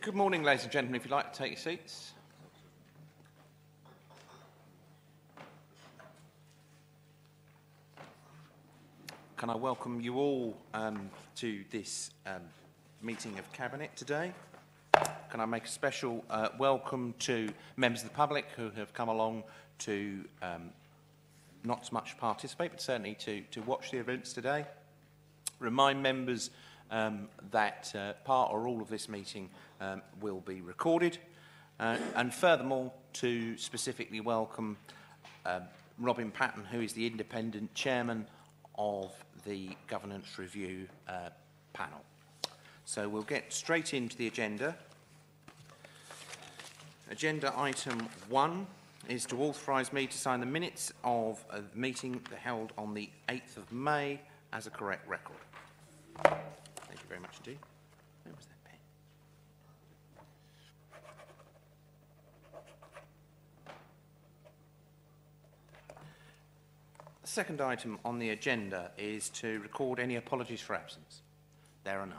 Good morning, ladies and gentlemen. If you'd like to take your seats. Can I welcome you all to this meeting of Cabinet today? Can I make a special welcome to members of the public who have come along to not so much participate, but certainly to watch the events today. Remind members that part or all of this meeting will be recorded, and furthermore to specifically welcome Robin Patton, who is the independent chairman of the Governance Review panel. So we'll get straight into the agenda. Agenda item 1 is to authorise me to sign the minutes of a meeting held on the 8th of May as a correct record. Thank you very much indeed. Where was that pen? The second item on the agenda is to record any apologies for absence. There are none.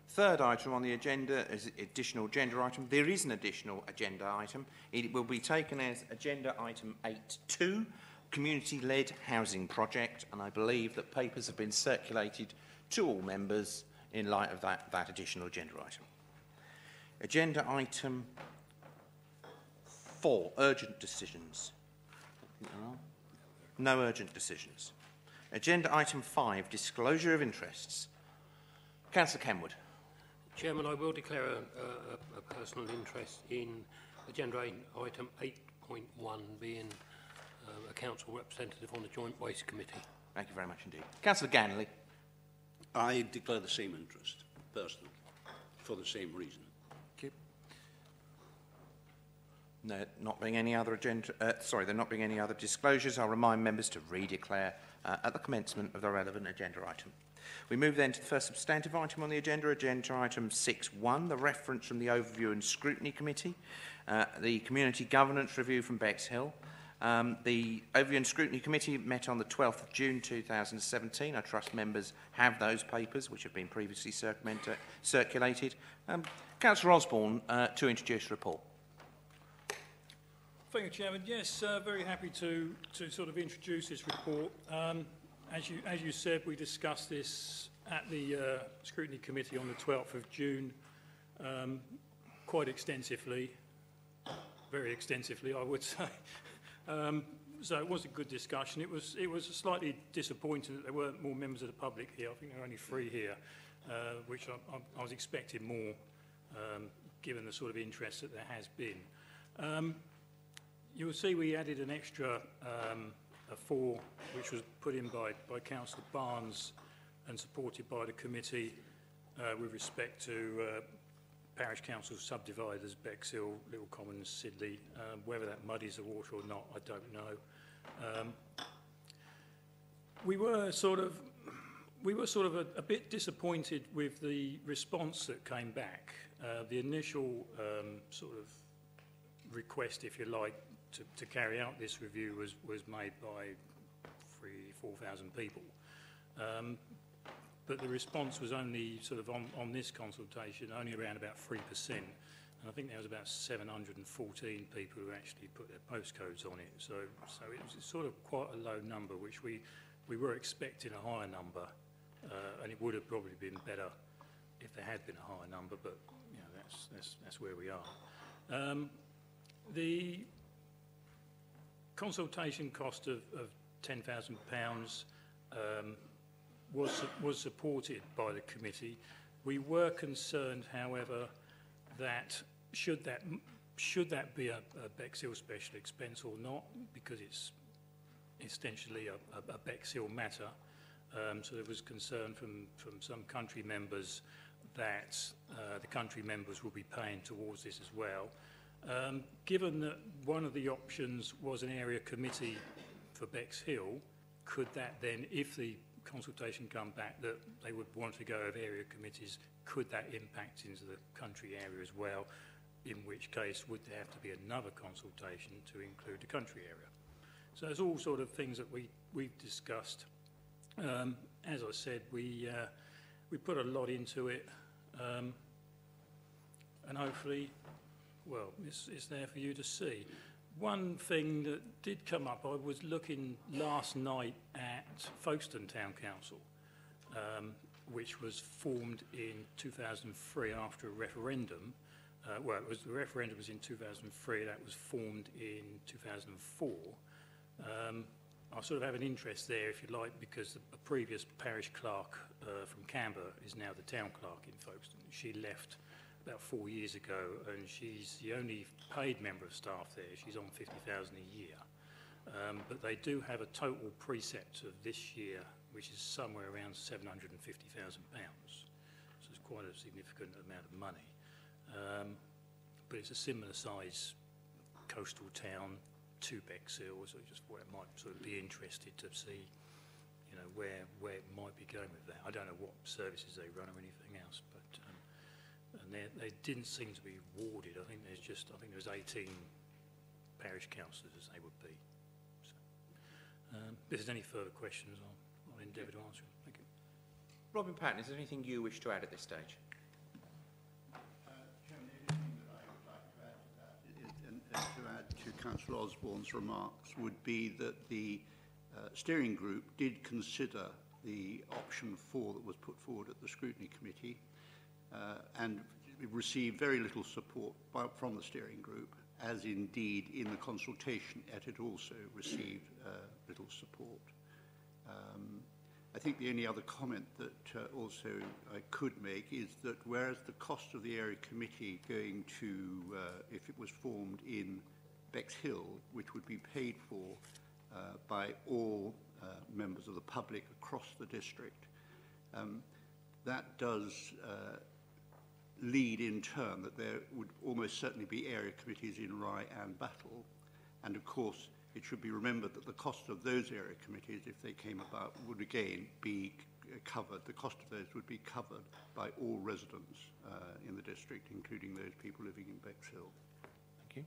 Third item on the agenda is additional agenda item. There is an additional agenda item. It will be taken as agenda item 8.2, community-led housing project, and I believe that papers have been circulated to all members in light of that additional agenda item. Agenda item 4, urgent decisions. No urgent decisions. Agenda item 5, disclosure of interests. Councillor Kenwood. Chairman, I will declare a personal interest in agenda item 8.1 being a council representative on the Joint Waste Committee. Thank you very much indeed. Councillor Ganley. I declare the same interest, personally, for the same reason. Thank you. There not being any other there not being any other disclosures, I'll remind members to redeclare at the commencement of the relevant agenda item. We move then to the first substantive item on the agenda, agenda item 6.1, the reference from the Overview and Scrutiny Committee, the Community Governance Review from Bexhill. The Overview and Scrutiny Committee met on the 12th of June 2017. I trust members have those papers, which have been previously circulated. Councillor Osborne to introduce the report. Thank you, Chairman. Yes, very happy to sort of introduce this report. As you said, we discussed this at the Scrutiny Committee on the 12th of June quite extensively, very extensively, I would say. So it was a good discussion. It was slightly disappointing that there weren't more members of the public here. I think there are only 3 here, which I was expecting more, given the sort of interest that there has been. You'll see we added an extra a 4, which was put in by Councillor Barnes and supported by the committee with respect to parish council subdividers, Bexhill, Little Commons, Sidley. Whether that muddies the water or not, I don't know. We were sort of a bit disappointed with the response that came back. The initial sort of request, if you like, to carry out this review was made by 4,000 people. But the response was only sort of on this consultation, only around about 3%. And I think there was about 714 people who actually put their postcodes on it. So it was sort of quite a low number, which we were expecting a higher number. And it would have probably been better if there had been a higher number, but you know, that's where we are. The consultation cost of £10,000 was supported by the committee. We were concerned, however, that should that be a Bexhill special expense or not, because it's essentially a Bexhill matter. So there was concern from some country members that the country members will be paying towards this as well. Given that one of the options was an area committee for Bexhill, could that then, if the consultation come back that they would want to go over area committees, could that impact into the country area as well, in which case would there have to be another consultation to include the country area? So there's all sort of things that we've discussed. As I said, we put a lot into it. and hopefully, well, it's there for you to see. One thing that did come up, I was looking last night at Folkestone Town Council, which was formed in 2003 after a referendum. The referendum was in 2003, that was formed in 2004. I sort of have an interest there, if you like, because a previous parish clerk from Canberra is now the town clerk in Folkestone. She left about 4 years ago, and she's the only paid member of staff there. She's on $50,000 a year. But they do have a total precept of this year, which is somewhere around £750,000. So it's quite a significant amount of money. But it's a similar size coastal town to Bexhill, so just where it might sort of be interested to see, you know, where it might be going with that. I don't know what services they run or anything else, but and they didn't seem to be warded. I think there's 18 parish councillors as they would be. So, if there's any further questions, I'll endeavour to answer them. Thank you. Robin Patton, is there anything you wish to add at this stage? Chairman, the only thing that I would like to add to that, and to add to Councillor Osborne's remarks, would be that the steering group did consider the option 4 that was put forward at the Scrutiny Committee, and received very little support from the steering group, as indeed in the consultation it also received little support. I think the only other comment that also I could make is that whereas the cost of the area committee going to, if it was formed in Bexhill, which would be paid for by all members of the public across the district, that does lead in turn that there would almost certainly be area committees in Rye and Battle, and of course it should be remembered that the cost of those area committees, if they came about, would again be covered. The cost of those would be covered by all residents in the district, including those people living in Bexhill. Thank you.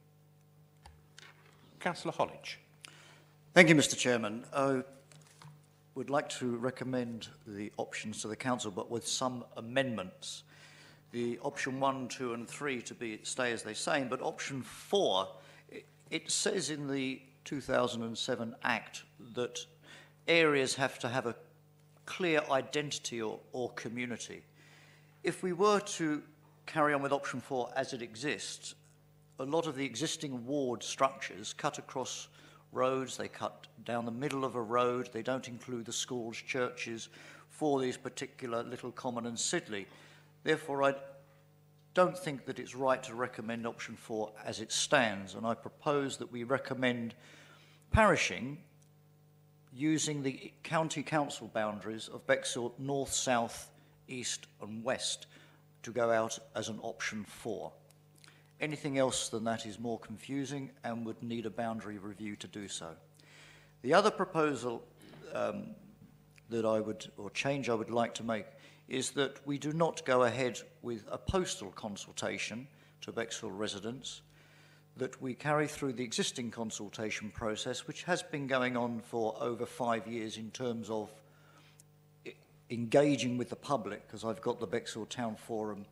Councillor Hollidge. Thank you, Mr. Chairman. I would like to recommend the options to the council, but with some amendments. The option 1, 2 and 3 to stay as they say, but option 4, it says in the 2007 Act that areas have to have a clear identity or community. If we were to carry on with option 4 as it exists, a lot of the existing ward structures cut across roads, they cut down the middle of a road, they don't include the schools, churches for these particular Little Common and Sidley. Therefore, I don't think that it's right to recommend option 4 as it stands, and I propose that we recommend parishing using the county council boundaries of Bexhill north, south, east and west to go out as an option 4. Anything else than that is more confusing and would need a boundary review to do so. The other proposal change I would like to make is that we do not go ahead with a postal consultation to Bexhill residents, that we carry through the existing consultation process, which has been going on for over 5 years in terms of engaging with the public, because I've got the Bexhill Town Forum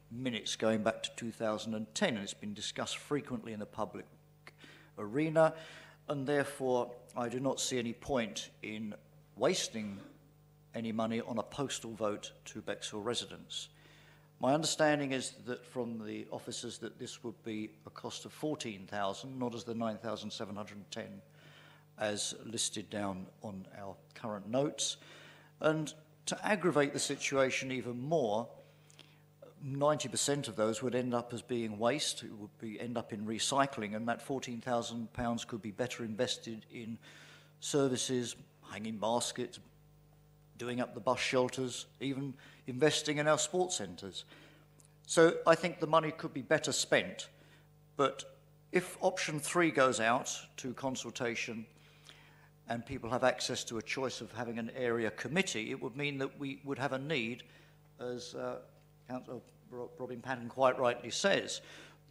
minutes going back to 2010, and it's been discussed frequently in the public arena, and therefore I do not see any point in wasting any money on a postal vote to Bexhill residents. My understanding is that from the officers that this would be a cost of $14,000, not as the $9,710 as listed down on our current notes. And to aggravate the situation even more, 90% of those would end up as being waste. It would end up in recycling, and that £14,000 could be better invested in services, hanging baskets, doing up the bus shelters, even investing in our sports centres. So I think the money could be better spent. But if option 3 goes out to consultation and people have access to a choice of having an area committee, it would mean that we would have a need, as Councillor Robin Patton quite rightly says,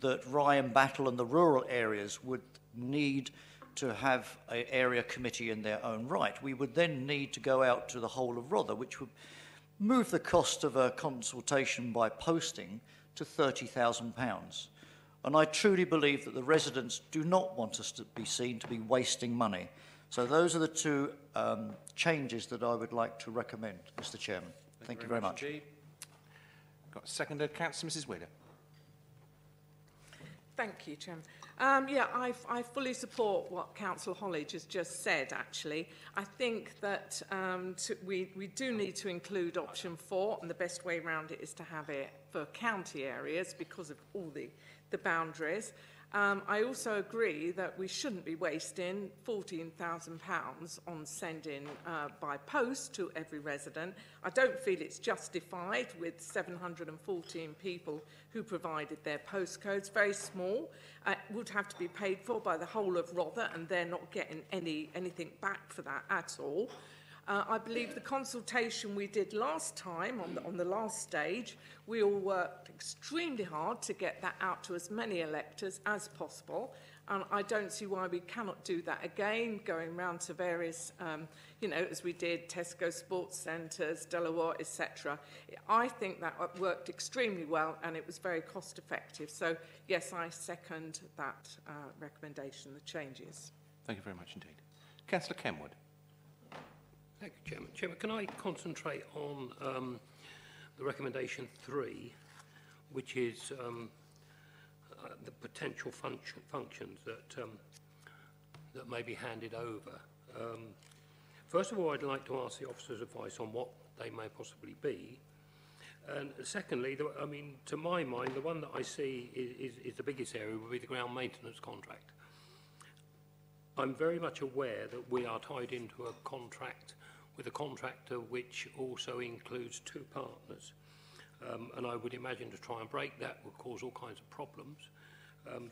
that Rye and Battle and the rural areas would need to have an area committee in their own right. We would then need to go out to the whole of Rother, which would move the cost of a consultation by posting to £30,000. And I truly believe that the residents do not want us to be seen to be wasting money. So those are the two changes that I would like to recommend, Mr. Chairman. Thank you very much. Indeed. Got a seconded, Councillor Mrs. Wheeler. Thank you, Chairman. Yeah, I fully support what Councillor Hollidge has just said, actually. I think that we do need to include option 4, and the best way around it is to have it for county areas because of all the boundaries. I also agree that we shouldn't be wasting £14,000 on sending by post to every resident. I don't feel it's justified with 714 people who provided their postcodes. Very small. Would have to be paid for by the whole of Rother, and they're not getting anything back for that at all. I believe the consultation we did last time on the last stage, we all worked extremely hard to get that out to as many electors as possible. And I don't see why we cannot do that again, going round to various, as we did, Tesco Sports Centres, Delaware, etc. I think that worked extremely well and it was very cost effective. So, yes, I second that recommendation, the changes. Thank you very much indeed. Councillor Kenwood. Thank you, Chairman. Chairman, can I concentrate on the recommendation 3, which is the potential functions that may be handed over? First of all, I'd like to ask the officers' advice on what they may possibly be. And secondly, to my mind, the one that I see is the biggest area would be the ground maintenance contract. I'm very much aware that we are tied into a contract with a contractor which also includes 2 partners. And I would imagine to try and break that would cause all kinds of problems.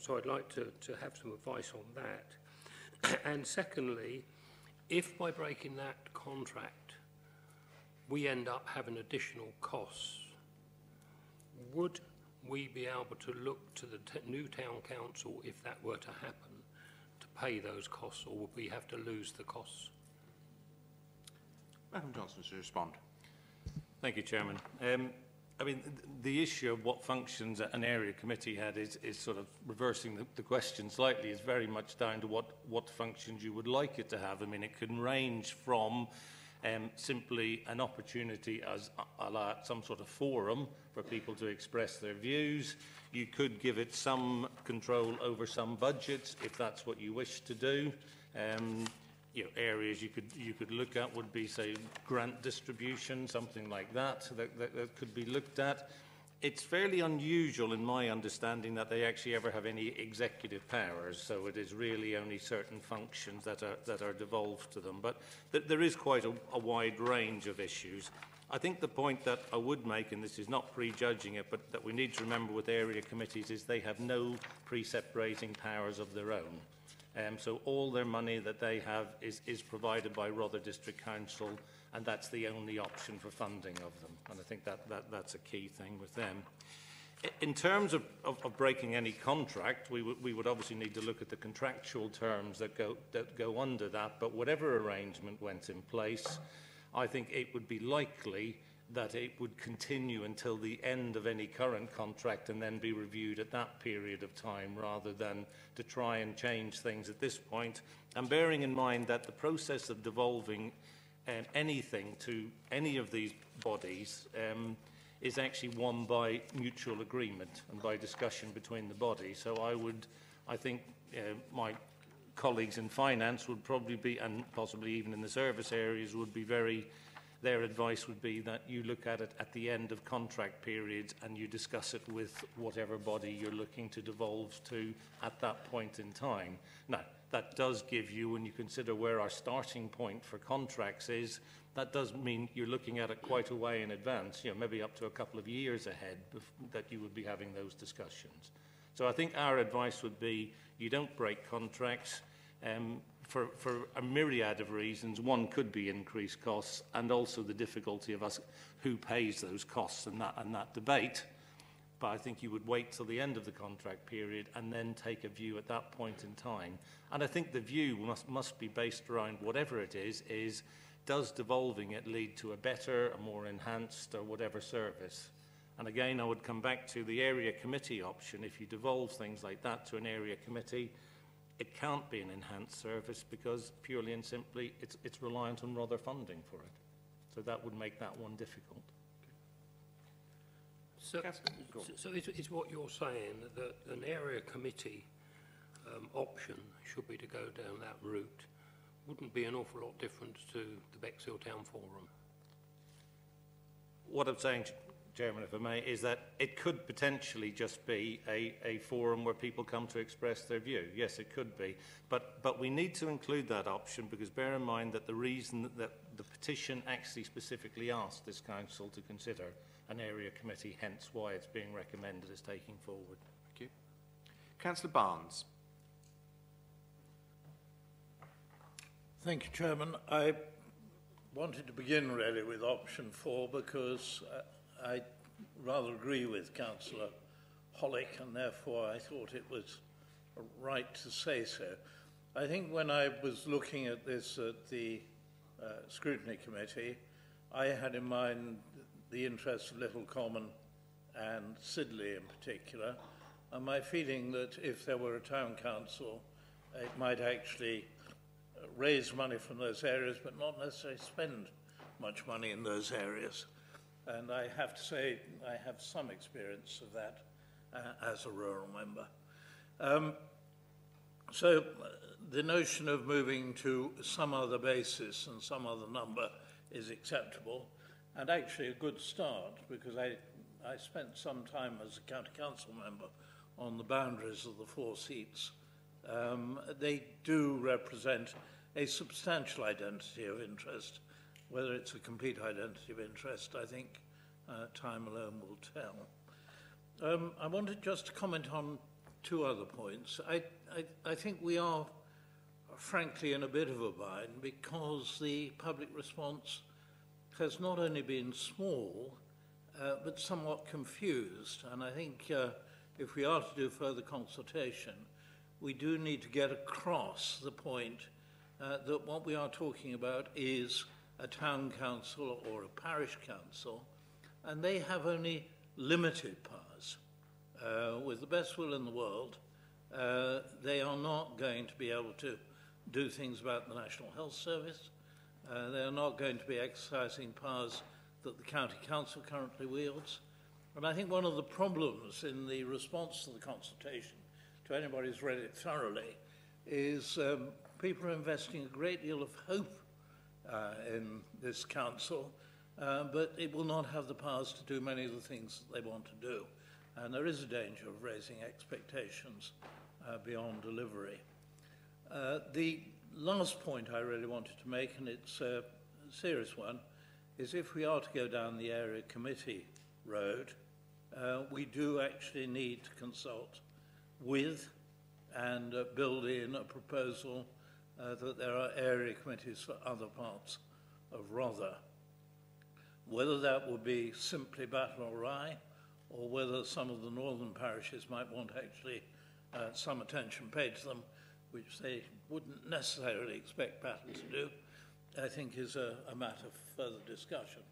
So I'd like to have some advice on that. And secondly, if by breaking that contract we end up having additional costs, would we be able to look to the new town council, if that were to happen, to pay those costs, or would we have to lose the costs? Madam Johnson to respond. Thank you, Chairman. The issue of what functions an area committee had is sort of reversing the question slightly. Is very much down to what functions you would like it to have. It can range from simply an opportunity as some sort of forum for people to express their views. You could give it some control over some budgets if that's what you wish to do. Areas you could look at would be, say, grant distribution, something like that could be looked at. It's fairly unusual, in my understanding, that they actually ever have any executive powers, so it is really only certain functions that are devolved to them. But there is quite a wide range of issues. I think the point that I would make, and this is not prejudging it, but that we need to remember with area committees is they have no pre-separating powers of their own. So all their money that they have is provided by Rother District Council, and that's the only option for funding of them. And I think that's a key thing with them. In terms of breaking any contract, we would obviously need to look at the contractual terms that go under that. But whatever arrangement went in place, I think it would be likely that it would continue until the end of any current contract and then be reviewed at that period of time, rather than to try and change things at this point. And bearing in mind that the process of devolving anything to any of these bodies is actually won by mutual agreement and by discussion between the bodies. So I think my colleagues in finance would probably be, and possibly even in the service areas, would be their advice would be that you look at it at the end of contract periods and you discuss it with whatever body you're looking to devolve to at that point in time. Now, that does give you, when you consider where our starting point for contracts is, that does mean you're looking at it quite a way in advance, maybe up to a couple of years ahead that you would be having those discussions. So I think our advice would be you don't break contracts. For a myriad of reasons. One could be increased costs, and also the difficulty of us who pays those costs and that debate. But I think you would wait till the end of the contract period and then take a view at that point in time. And I think the view must be based around whatever it is does devolving it lead to a better, a more enhanced, or whatever service? And again, I would come back to the area committee option. If you devolve things like that to an area committee, it can't be an enhanced service because purely and simply it's reliant on other funding for it. So that would make that one difficult. So it's what you're saying, that an area committee option, should be to go down that route, wouldn't be an awful lot different to the Bexhill Town Forum. What I'm saying, Chairman, if I may, is that it could potentially just be a forum where people come to express their view. Yes, it could be. But we need to include that option because bear in mind that the reason that the petition actually specifically asked this council to consider an area committee, hence why it's being recommended as taking forward. Thank you. Councillor Barnes. Thank you, Chairman. I wanted to begin really with option 4 because I rather agree with Councillor Hollick and therefore I thought it was right to say so. I think when I was looking at this at the Scrutiny Committee, I had in mind the interests of Little Common and Sidley in particular, and my feeling that if there were a town council, it might actually raise money from those areas but not necessarily spend much money in those areas. And I have to say I have some experience of that as a rural member. So the notion of moving to some other basis and some other number is acceptable and actually a good start because I spent some time as a county council member on the boundaries of the 4 seats. They do represent a substantial identity of interest. Whether it's a complete identity of interest, I think time alone will tell. I wanted just to comment on 2 other points. I think we are, frankly, in a bit of a bind because the public response has not only been small, but somewhat confused. And I think if we are to do further consultation, we do need to get across the point that what we are talking about is a town council or a parish council, and they have only limited powers. With the best will in the world, they are not going to be able to do things about the National Health Service. They are not going to be exercising powers that the county council currently wields. And I think one of the problems in the response to the consultation, to anybody who's read it thoroughly, is people are investing a great deal of hope in this council, but it will not have the powers to do many of the things that they want to do. And there is a danger of raising expectations beyond delivery. The last point I really wanted to make, and it's a serious one, is if we are to go down the area committee road, we do actually need to consult with and build in a proposal that there are area committees for other parts of Rother. Whether that would be simply Battle or Rye, or whether some of the northern parishes might want actually some attention paid to them, which they wouldn't necessarily expect Battle to do, I think is a matter for further discussion.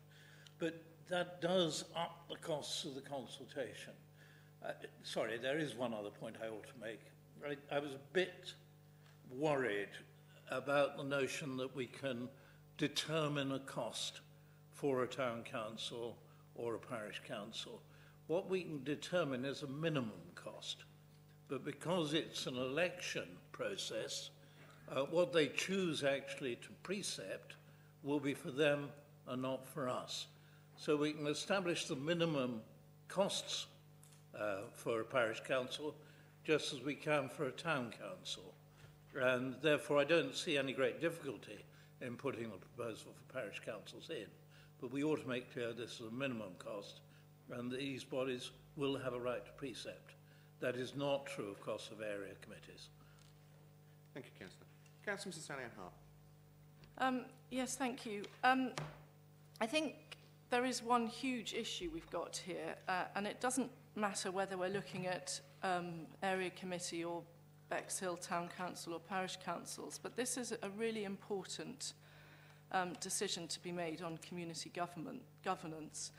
But that does up the costs of the consultation. Sorry, there is one other point I ought to make. I was a bit worried about the notion that we can determine a cost for a town council or a parish council. What we can determine is a minimum cost. But because it's an election process, what they choose actually to precept will be for them and not for us. So we can establish the minimum costs for a parish council just as we can for a town council. And therefore I don't see any great difficulty in putting the proposal for parish councils in. But we ought to make clear this is a minimum cost and these bodies will have a right to precept. That is not true, of course, of area committees. Thank you, Councillor. Councillor Mrs. Sally Ann Hart. Yes, thank you. I think there is one huge issue we've got here, and it doesn't matter whether we're looking at area committee or Bexhill Town Council or parish councils, but this is a really important decision to be made on community governance.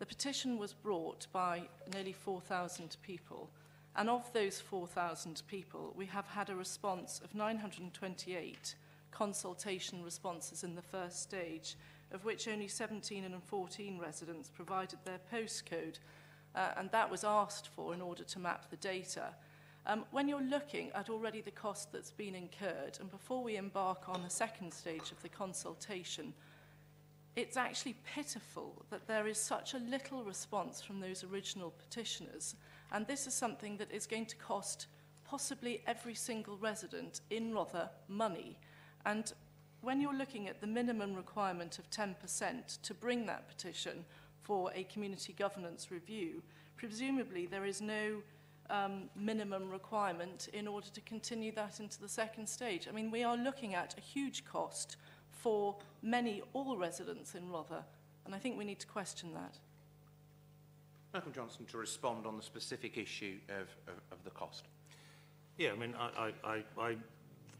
The petition was brought by nearly 4,000 people, and of those 4,000 people, we have had a response of 928 consultation responses in the first stage, of which only 17 and 14 residents provided their postcode, and that was asked for in order to map the data. When you're looking at already the cost that's been incurred, and before we embark on the second stage of the consultation, it's actually pitiful that there is such a little response from those original petitioners, and this is something that is going to cost possibly every single resident in Rother money. And when you're looking at the minimum requirement of 10% to bring that petition for a community governance review, presumably there is no minimum requirement in order to continue that into the second stage. I mean, we are looking at a huge cost for all residents in Rother, and I think we need to question that. Malcolm Johnson, to respond on the specific issue of the cost. Yeah, I mean,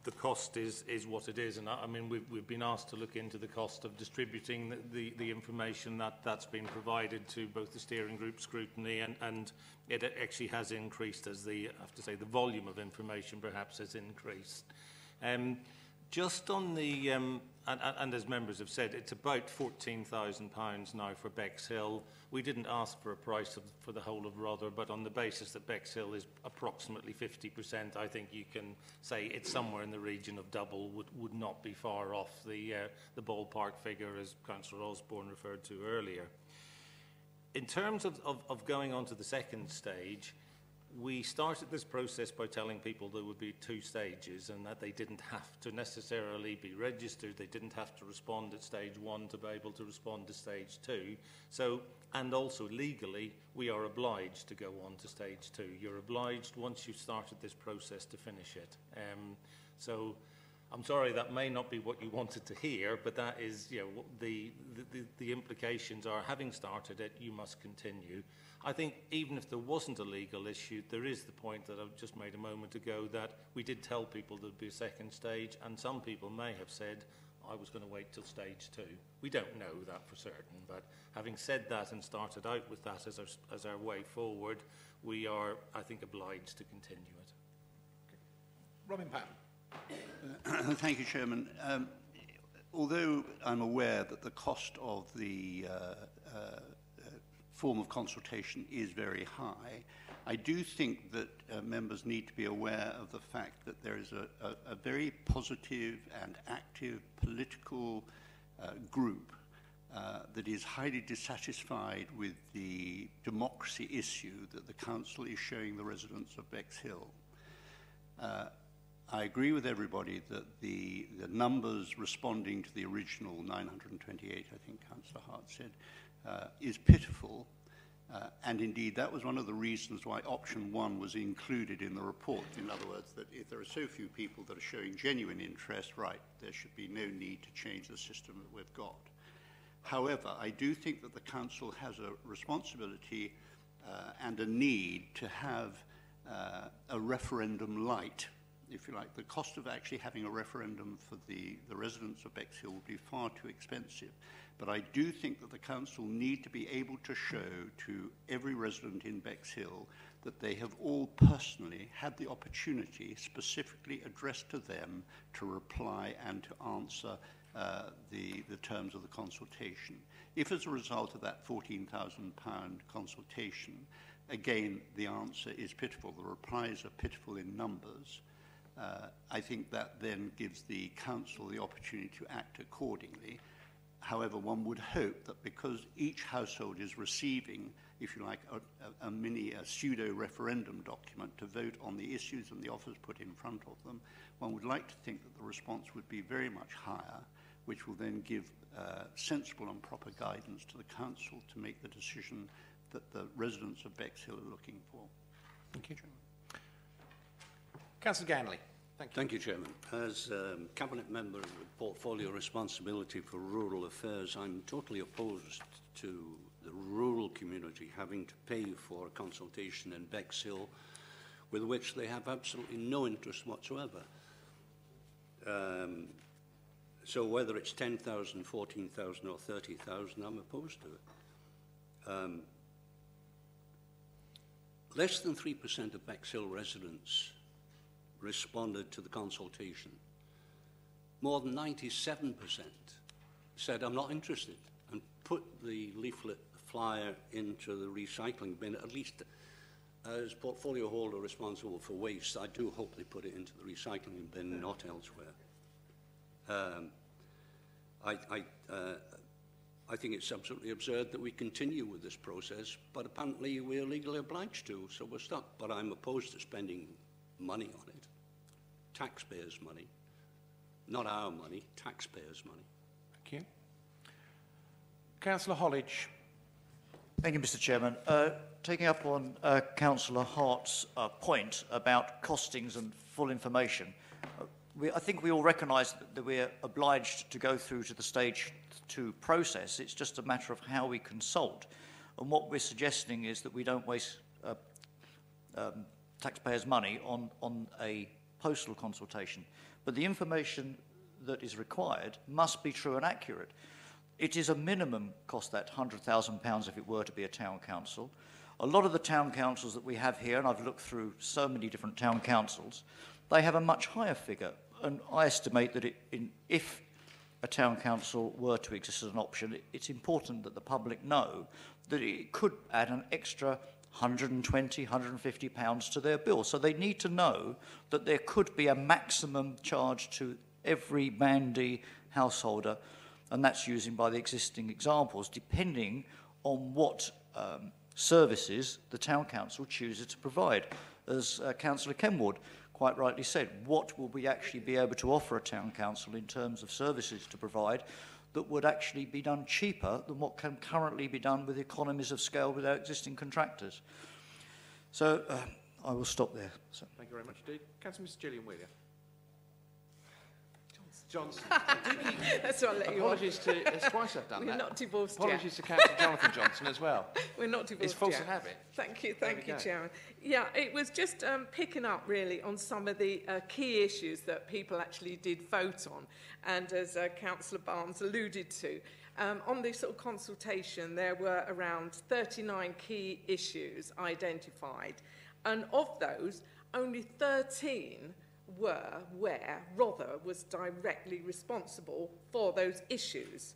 the cost is what it is, and I mean, we've been asked to look into the cost of distributing the information that's been provided to both the steering group, scrutiny, and it actually has increased as I have to say, the volume of information perhaps has increased. Just on the, and as members have said, it's about £14,000 now for Bexhill. We didn't ask for a price for the whole of Rother, but on the basis that Bexhill is approximately 50%, I think you can say it's somewhere in the region of double, would not be far off the ballpark figure as Councillor Osborne referred to earlier. In terms of going on to the second stage, we started this process by telling people there would be 2 stages and that they didn't have to necessarily be registered, they didn't have to respond at stage 1 to be able to respond to stage 2. So, and also legally, we are obliged to go on to stage 2. You're obliged, once you've started this process, to finish it. So, I'm sorry, that may not be what you wanted to hear, but that is, you know, the implications are, having started it, you must continue. I think even if there wasn't a legal issue, there is the point that I've just made a moment ago that we did tell people there'd be a second stage, and some people may have said, I was going to wait till stage 2. We don't know that for certain, but having said that and started out with that as our way forward, we are, I think, obliged to continue it. Okay. Robin Patton. Thank you, Chairman. Although I'm aware that the cost of the form of consultation is very high, I do think that members need to be aware of the fact that there is a very positive and active political group that is highly dissatisfied with the democracy issue that the Council is showing the residents of Bexhill. I agree with everybody that the numbers responding to the original 928, I think Councillor Hart said, is pitiful. And indeed, that was one of the reasons why option 1 was included in the report. In other words, that if there are so few people that are showing genuine interest, right, there should be no need to change the system that we've got. However, I do think that the Council has a responsibility and a need to have a referendum light, if you like. The cost of actually having a referendum for the residents of Bexhill would be far too expensive. But I do think that the Council need to be able to show to every resident in Bexhill that they have all personally had the opportunity, specifically addressed to them, to reply and to answer the terms of the consultation. If as a result of that £14,000 consultation, again, the answer is pitiful, the replies are pitiful in numbers, I think that then gives the Council the opportunity to act accordingly. However, one would hope that because each household is receiving, if you like, a pseudo-referendum document to vote on the issues and the offers put in front of them, one would like to think that the response would be very much higher, which will then give sensible and proper guidance to the Council to make the decision that the residents of Bexhill are looking for. Thank you, Chairman. Councillor Ganley. Thank you, Chairman. As Cabinet Member with portfolio responsibility for rural affairs, I'm totally opposed to the rural community having to pay for a consultation in Bexhill with which they have absolutely no interest whatsoever. So whether it's 10,000, 14,000 or 30,000, I'm opposed to it. Less than 3% of Bexhill residents responded to the consultation. More than 97% said, I'm not interested, and put the leaflet flyer into the recycling bin. At least as portfolio holder responsible for waste, I do hope they put it into the recycling bin, not elsewhere. I think it's absolutely absurd that we continue with this process, but apparently we're legally obliged to, so we're stuck. But I'm opposed to spending money on it, taxpayers' money, not our money, taxpayers' money. Thank you. Councillor Hollidge. Thank you, Mr. Chairman. Taking up on Councillor Hart's point about costings and full information, I think we all recognise that we're obliged to go through to the stage 2 process. It's just a matter of how we consult. And what we're suggesting is that we don't waste taxpayers' money on a postal consultation. But the information that is required must be true and accurate. It is a minimum cost, that £100,000 if it were to be a town council. A lot of the town councils that we have here, and I've looked through so many different town councils, they have a much higher figure. And I estimate that if a town council were to exist as an option, it's important that the public know that it could add an extra £120, £150 to their bill. So they need to know that there could be a maximum charge to every Mandy householder, and that's using by the existing examples, depending on what services the town council chooses to provide. As Councillor Kenwood quite rightly said, what will we actually be able to offer a town council in terms of services to provide that would actually be done cheaper than what can currently be done with economies of scale with our existing contractors? So I will stop there. So. Thank you very much indeed. Councillor Mrs. Gillian Wheeler. Johnson. That's what I'll let you Apologies to, it's twice I've done We're that. not divorced Apologies yet. to Councillor Jonathan Johnson as well. We're not divorced It's force yet. of habit. Thank you, There we go. Chairman. Yeah, it was just picking up really on some of the key issues that people actually did vote on, and as Councillor Barnes alluded to, on this sort of consultation there were around 39 key issues identified, and of those only 13 were where Rother was directly responsible for those issues.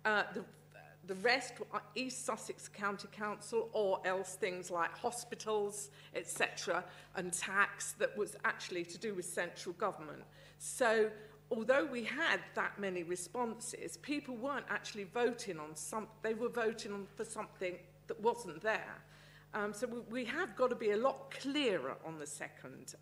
The rest were East Sussex County Council, or else things like hospitals, etc., and tax that was actually to do with central government. So although we had that many responses, people weren't actually voting on they were voting on for something that wasn't there. So we have got to be a lot clearer on the second,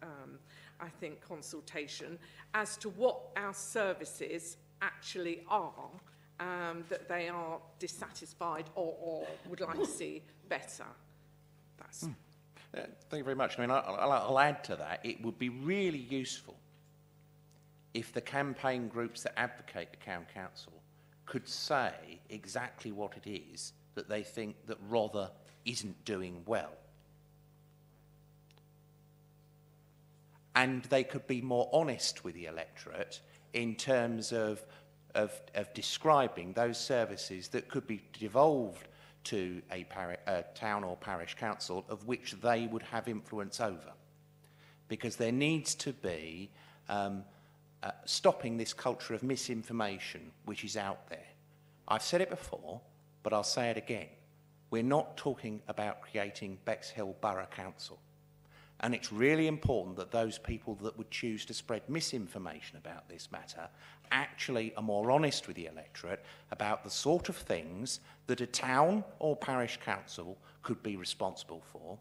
I think, consultation as to what our services actually are, that they are dissatisfied or would like to see better. That's Thank you very much. I mean, I'll add to that. It would be really useful if the campaign groups that advocate the town council could say exactly what it is that they think that Rother isn't doing well. And they could be more honest with the electorate in terms of describing those services that could be devolved to a town or parish council of which they would have influence over. Because there needs to be stopping this culture of misinformation which is out there. I've said it before, but I'll say it again. We're not talking about creating Bexhill Borough Council. And it's really important that those people that would choose to spread misinformation about this matter actually are more honest with the electorate about the sort of things that a town or parish council could be responsible for,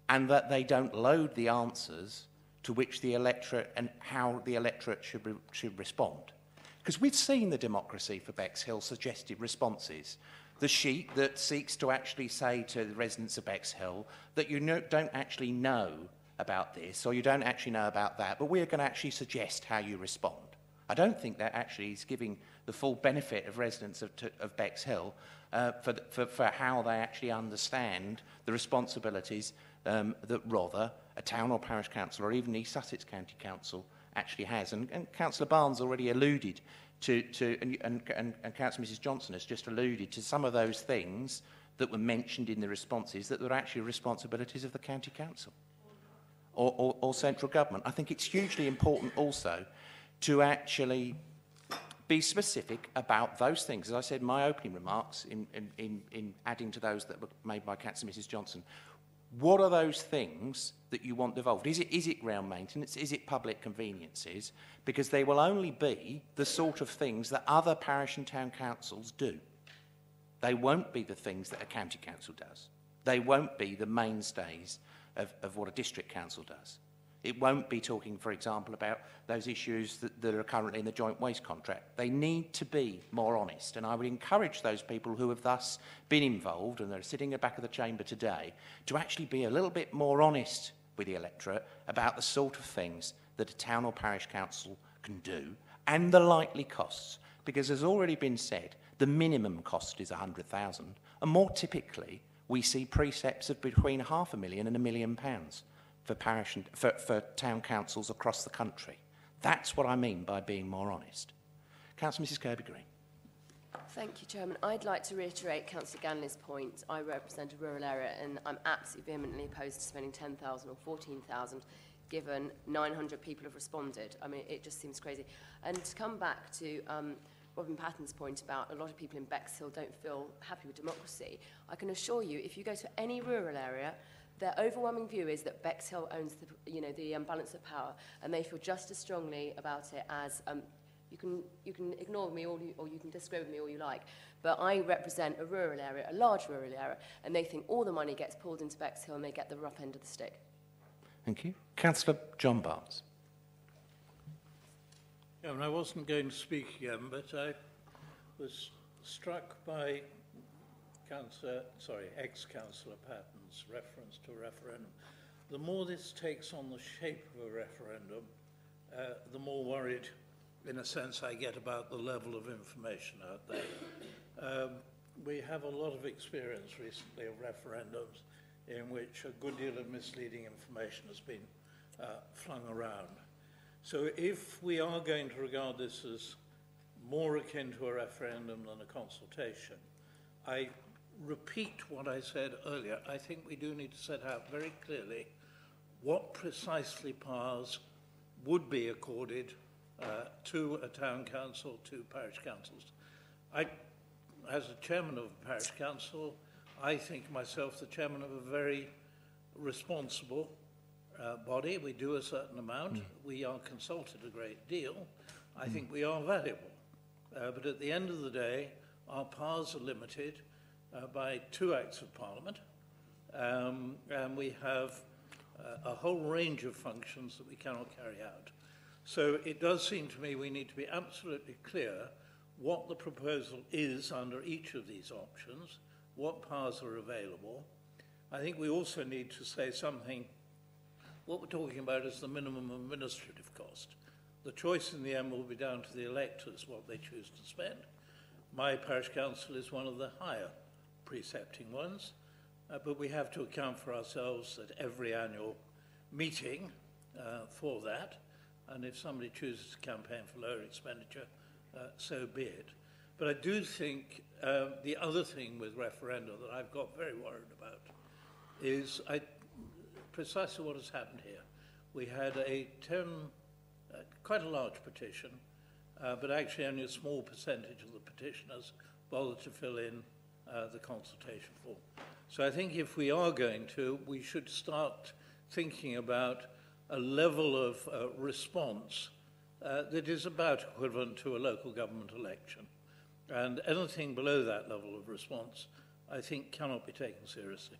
and that they don't load the answers to which the electorate and how the electorate should respond. Because we've seen the Democracy for Bexhill suggested responses. The sheet that seeks to actually say to the residents of Bexhill that you don't actually know about this or you don't actually know about that, but we're going to actually suggest how you respond. I don't think that actually is giving the full benefit of residents of Bexhill for how they actually understand the responsibilities that Rother, a town or parish council, or even East Sussex County Council actually has. And Councillor Barnes already alluded and Councillor Mrs Johnson has just alluded to some of those things that were mentioned in the responses that were actually responsibilities of the county council or central government. I think it's hugely important also to actually be specific about those things. As I said in my opening remarks, in adding to those that were made by Councillor Mrs Johnson, what are those things that you want devolved? Is it ground maintenance? Is it public conveniences? Because they will only be the sort of things that other parish and town councils do. They won't be the things that a county council does. They won't be the mainstays of what a district council does. It won't be talking, for example, about those issues that are currently in the joint waste contract. They need to be more honest, and I would encourage those people who have thus been involved, and they're sitting at the back of the chamber today, to actually be a little bit more honest with the electorate about the sort of things that a town or parish council can do, and the likely costs. Because as already been said, the minimum cost is 100,000, and more typically, we see precepts of between £500,000 and £1 million for parish and for town councils across the country. That's what I mean by being more honest. Councillor Mrs Kirby-Green. Thank you, Chairman. I'd like to reiterate Councillor Ganley's point. I represent a rural area and I'm absolutely vehemently opposed to spending 10,000 or 14,000 given 900 people have responded. I mean, it just seems crazy. And to come back to Robin Patton's point about a lot of people in Bexhill don't feel happy with democracy, I can assure you, if you go to any rural area, their overwhelming view is that Bexhill owns the balance of power, and they feel just as strongly about it as you can ignore me or you can disagree with me all you like, but I represent a rural area, a large rural area, and they think all the money gets pulled into Bexhill and they get the rough end of the stick. Thank you. Councillor John Barnes. Yeah, I wasn't going to speak again, but I was struck by ex-Councillor Patton's reference to a referendum. The more this takes on the shape of a referendum, the more worried, in a sense, I get about the level of information out there. We have a lot of experience recently of referendums in which a good deal of misleading information has been flung around. So if we are going to regard this as more akin to a referendum than a consultation, I repeat what I said earlier. I think we do need to set out very clearly what precisely powers would be accorded to a town council, to parish councils. As a chairman of a parish council, I think myself the chairman of a very responsible body. We do a certain amount. We are consulted a great deal. I think we are valuable. But at the end of the day, our powers are limited by 2 Acts of Parliament, and we have a whole range of functions that we cannot carry out. So it does seem to me we need to be absolutely clear what the proposal is under each of these options, what powers are available. I think we also need to say something. What we're talking about is the minimum administrative cost. The choice in the end will be down to the electors what they choose to spend. My parish council is one of the higher precepting ones, but we have to account for ourselves at every annual meeting for that, and if somebody chooses to campaign for lower expenditure, so be it. But I do think the other thing with referenda that I've got very worried about is precisely what has happened here. We had quite a large petition, but actually only a small percentage of the petitioners bothered to fill in the consultation form. So I think if we are going to, we should start thinking about a level of response that is about equivalent to a local government election. And anything below that level of response, I think, cannot be taken seriously.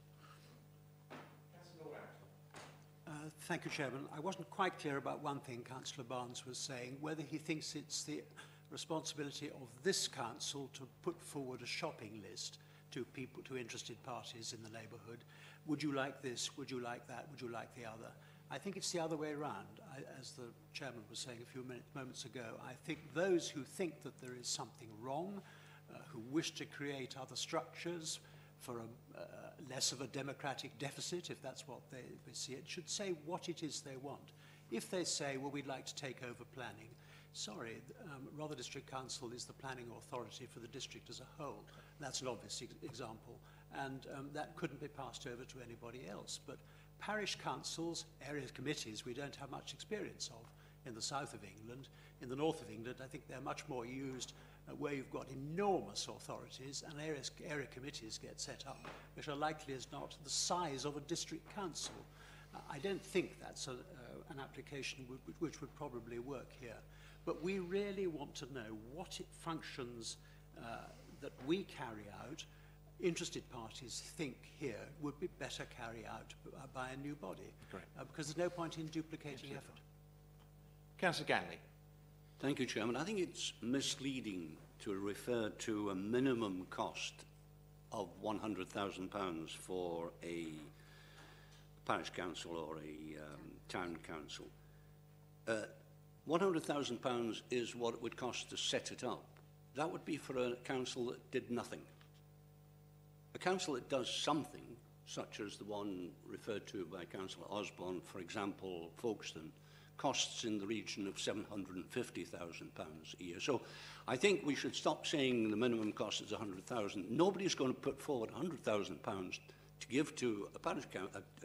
Thank you, Chairman. I wasn't quite clear about one thing Councillor Barnes was saying, whether he thinks it's the responsibility of this council to put forward a shopping list to people, to interested parties in the neighbourhood. Would you like this? Would you like that? Would you like the other? I think it's the other way around. As the chairman was saying a few moments ago, I think those who think that there is something wrong, who wish to create other structures for less of a democratic deficit, if that's what they see it, should say what it is they want. If they say, well, we'd like to take over planning, sorry, Rother District Council is the planning authority for the district as a whole. That's an obvious example. and that couldn't be passed over to anybody else. But parish councils, area committees, we don't have much experience of in the south of England. In the north of England, I think they're much more used where you've got enormous authorities and area committees get set up, which are likely as not the size of a district council. I don't think that's an application which would probably work here. But we really want to know what functions that we carry out, interested parties think here would be better carried out by a new body. Because there's no point in duplicating effort. Councillor Ganley. Thank you, Chairman. I think it's misleading to refer to a minimum cost of £100,000 for a parish council or a town council. £100,000 is what it would cost to set it up. That would be for a council that did nothing. A council that does something, such as the one referred to by Councillor Osborne, for example, Folkestone, costs in the region of £750,000 a year. So I think we should stop saying the minimum cost is £100,000. Nobody's going to put forward £100,000 to give to a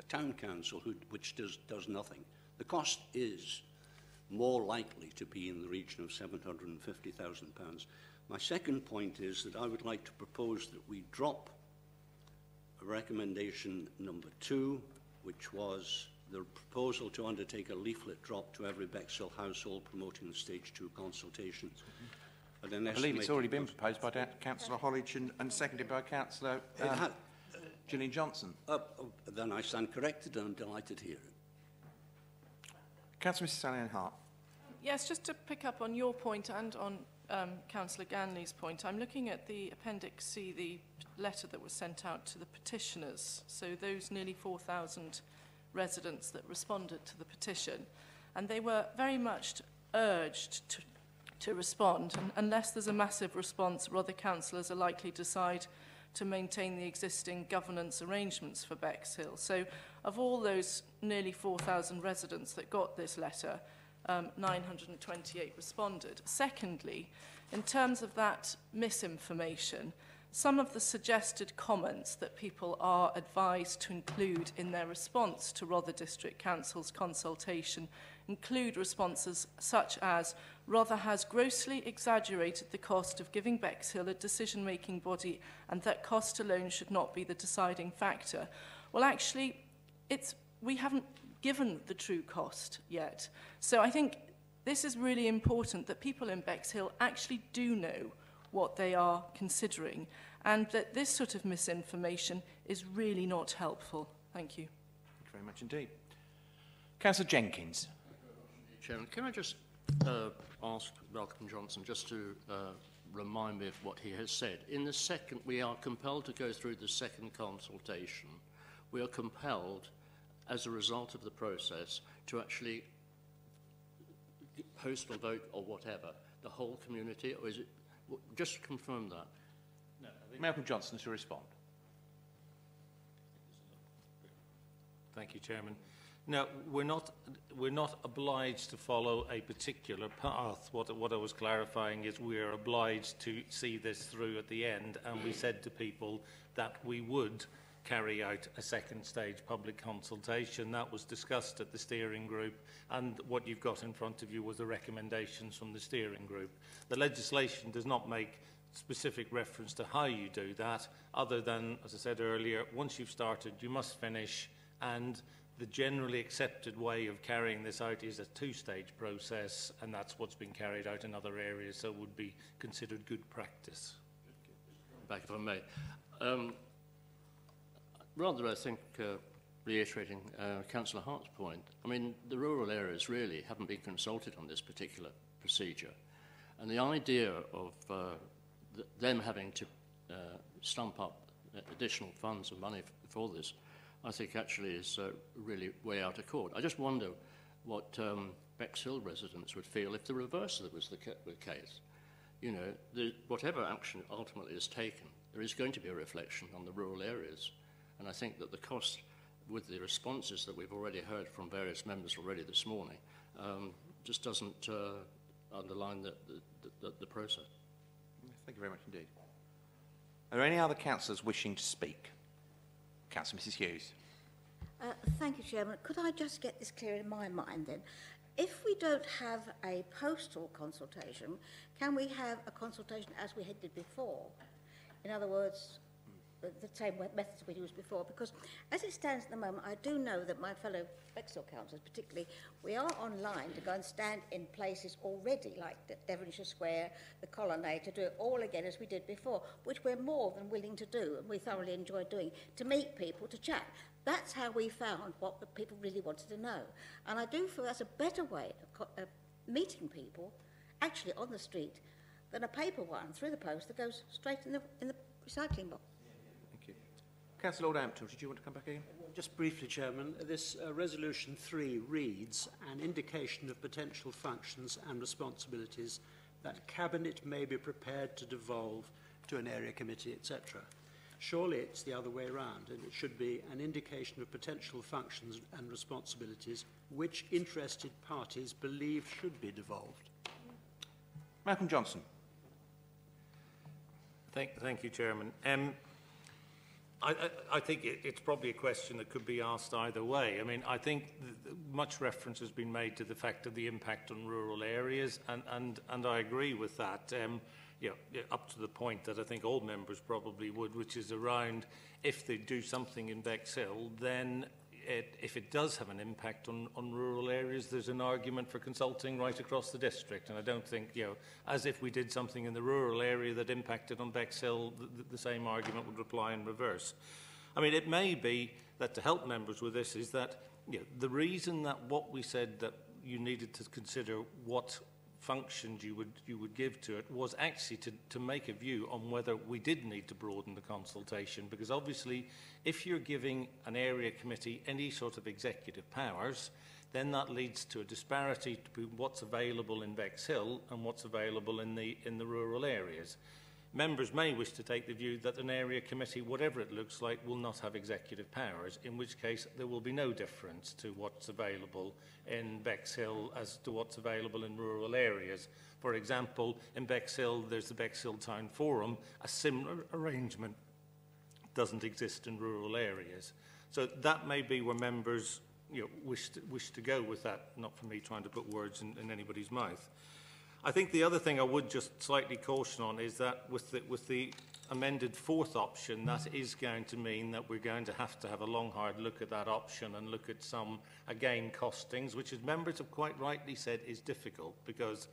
town council which does nothing. The cost is more likely to be in the region of £750,000. My second point is that I would like to propose that we drop recommendation number 2, which was the proposal to undertake a leaflet drop to every Bexhill household promoting the Stage 2 consultation. I believe it's already been proposed by Councillor Hollidge and seconded by Councillor Gillian Johnson. Then I stand corrected and I'm delighted to hear it. Councillor Mrs. Sally-Ann Hart. Yes, just to pick up on your point and on Councillor Ganley's point, I'm looking at the Appendix C, the letter that was sent out to the petitioners, so those nearly 4,000 residents that responded to the petition, and they were very much urged to respond, and unless there's a massive response, other councillors are likely to decide to maintain the existing governance arrangements for Bexhill. So of all those nearly 4,000 residents that got this letter, 928 responded. Secondly, in terms of that misinformation, some of the suggested comments that people are advised to include in their response to Rother District Council's consultation include responses such as, Rother has grossly exaggerated the cost of giving Bexhill a decision-making body and that cost alone should not be the deciding factor. Well, actually, we haven't given the true cost yet. So I think this is really important that people in Bexhill actually do know what they are considering, and that this sort of misinformation is really not helpful. Thank you. Thank you very much indeed. Councillor Jenkins. Chairman, can I just ask Malcolm Johnson just to remind me of what he has said? In the second, we are compelled to go through the second consultation. We are compelled, as a result of the process, to actually host or vote or whatever, the whole community, or is it, just confirm that? No, Malcolm Johnson to respond. Thank you, Chairman. No, we're not obliged to follow a particular path. What I was clarifying is we're obliged to see this through at the end, and we said to people that we would carry out a second stage public consultation. That was discussed at the steering group, and what you've got in front of you was the recommendations from the steering group. The legislation does not make specific reference to how you do that, other than, as I said earlier, once you've started, you must finish, and the generally accepted way of carrying this out is a two-stage process, and that's what's been carried out in other areas, so it would be considered good practice. Back, if I may. Rather, I think, reiterating Councillor Hart's point, I mean, the rural areas really haven't been consulted on this particular procedure. And the idea of them having to stump up additional funds and money for this, I think actually is really way out of court. I just wonder what Bexhill residents would feel if the reverse of it was the case. You know, whatever action ultimately is taken, there is going to be a reflection on the rural areas. And I think that the cost, with the responses that we've already heard from various members already this morning, just doesn't underline the process. Thank you very much indeed. Are there any other councillors wishing to speak? Councillor Mrs Hughes. Thank you, Chairman. Could I just get this clear in my mind then? If we don't have a postal consultation, can we have a consultation as we did before? In other words, the same methods we used before, because as it stands at the moment, I do know that my fellow Bexhill councillors particularly, we are online to go and stand in places already, like the Devonshire Square, the Colonnade, to do it all again as we did before, which we're more than willing to do, and we thoroughly enjoy doing, to meet people, to chat. That's how we found what the people really wanted to know. And I do feel that's a better way of meeting people, actually on the street, than a paper one through the post that goes straight in the recycling box. Thank you. Councillor Lord Ampthill, did you want to come back again? Just briefly, Chairman, this Resolution 3 reads, an indication of potential functions and responsibilities that Cabinet may be prepared to devolve to an area committee, etc. Surely it's the other way around, and it should be an indication of potential functions and responsibilities which interested parties believe should be devolved. Malcolm Johnson. Thank you, Chairman. I think it's probably a question that could be asked either way. I mean, I think much reference has been made to the fact of the impact on rural areas, and I agree with that. Up to the point that I think all members probably would, which is around if they do something in Bexhill, then if it does have an impact on rural areas, there's an argument for consulting right across the district. And I don't think, as if we did something in the rural area that impacted on Bexhill, the same argument would apply in reverse. I mean, it may be that to help members with this is that the reason that what we said that you needed to consider what functions you would give to it was actually to make a view on whether we did need to broaden the consultation, because obviously if you're giving an area committee any sort of executive powers, then that leads to a disparity between what's available in Bexhill and what's available in the rural areas. Members may wish to take the view that an area committee, whatever it looks like, will not have executive powers, in which case there will be no difference to what's available in Bexhill as to what's available in rural areas. For example, in Bexhill, there's the Bexhill Town Forum. A similar arrangement doesn't exist in rural areas. So that may be where members wish to go with that, not for me trying to put words in anybody's mouth. I think the other thing I would just slightly caution on is that with the amended fourth option, that is going to mean that we're going to have a long, hard look at that option and look at some, again, costings, which, as members have quite rightly said, is difficult because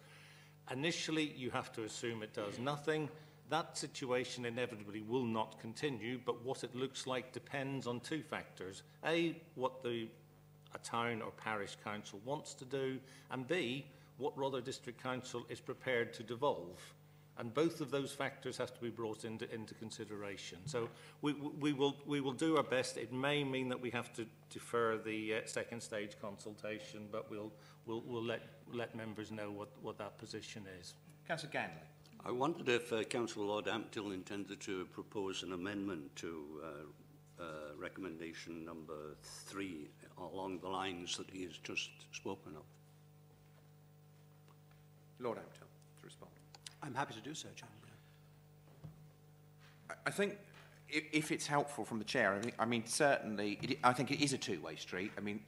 initially you have to assume it does nothing. That situation inevitably will not continue, but what it looks like depends on two factors. A, what a town or parish council wants to do, and B, what Rother District Council is prepared to devolve. And both of those factors have to be brought into consideration. So we will do our best. It may mean that we have to defer the second stage consultation, but we'll let members know what that position is. Councillor Ganley. I wondered if Councillor Lord Ampthill intended to propose an amendment to recommendation number 3 along the lines that he has just spoken of. Lord Ampthill, to respond. I'm happy to do so, Chairman. I think if it's helpful from the chair, I mean, certainly, I think it is a two-way street. I mean,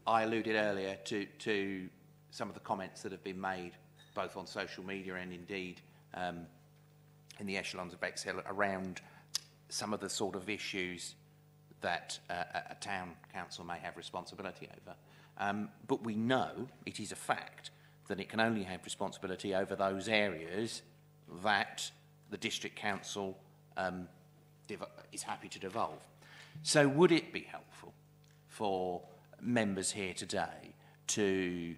I alluded earlier to some of the comments that have been made, both on social media and indeed in the echelons of Bexhill, around some of the sort of issues that a town council may have responsibility over. But we know, it is a fact, that it can only have responsibility over those areas that the district council is happy to devolve. So would it be helpful for members here today to,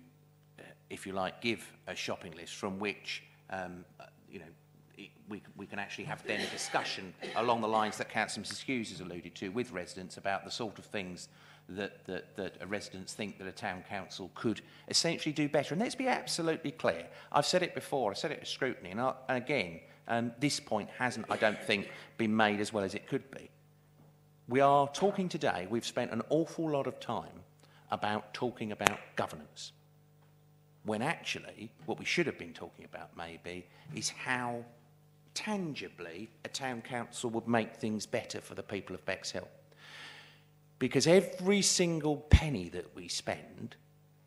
if you like, give a shopping list from which, we can actually have then a discussion along the lines that Councillor Mrs Hughes has alluded to with residents about the sort of things that residents think that a town council could essentially do better. And let's be absolutely clear. I've said it before, I said it at scrutiny, and again, this point hasn't, I don't think, been made as well as it could be. We are talking today, we've spent an awful lot of time talking about governance, when actually what we should have been talking about maybe is how tangibly a town council would make things better for the people of Bexhill. because every single penny that we spend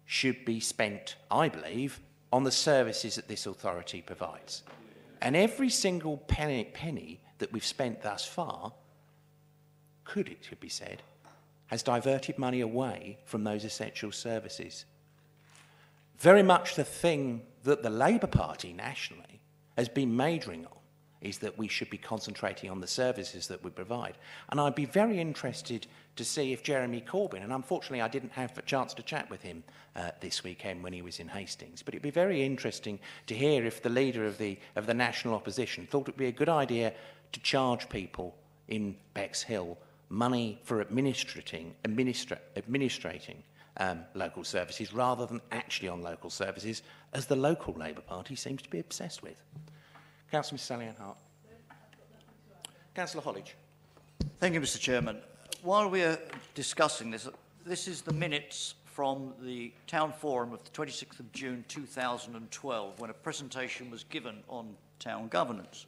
should be spent, I believe, on the services that this authority provides. And every single penny that we've spent thus far, it should be said, has diverted money away from those essential services. Very much the thing that the Labour Party nationally has been majoring on is that we should be concentrating on the services that we provide. And I'd be very interested to see if Jeremy Corbyn, and unfortunately I didn't have a chance to chat with him this weekend when he was in Hastings, but it'd be very interesting to hear if the leader of the national opposition thought it'd be a good idea to charge people in Bexhill money for administrating local services rather than actually on local services, as the local Labour Party seems to be obsessed with. Councillor Ms Sally-Ann Hart. Councillor Hollidge. Thank you, Mr. Chairman. While we are discussing this, this is the minutes from the Town Forum of the 26th of June 2012, when a presentation was given on town governance.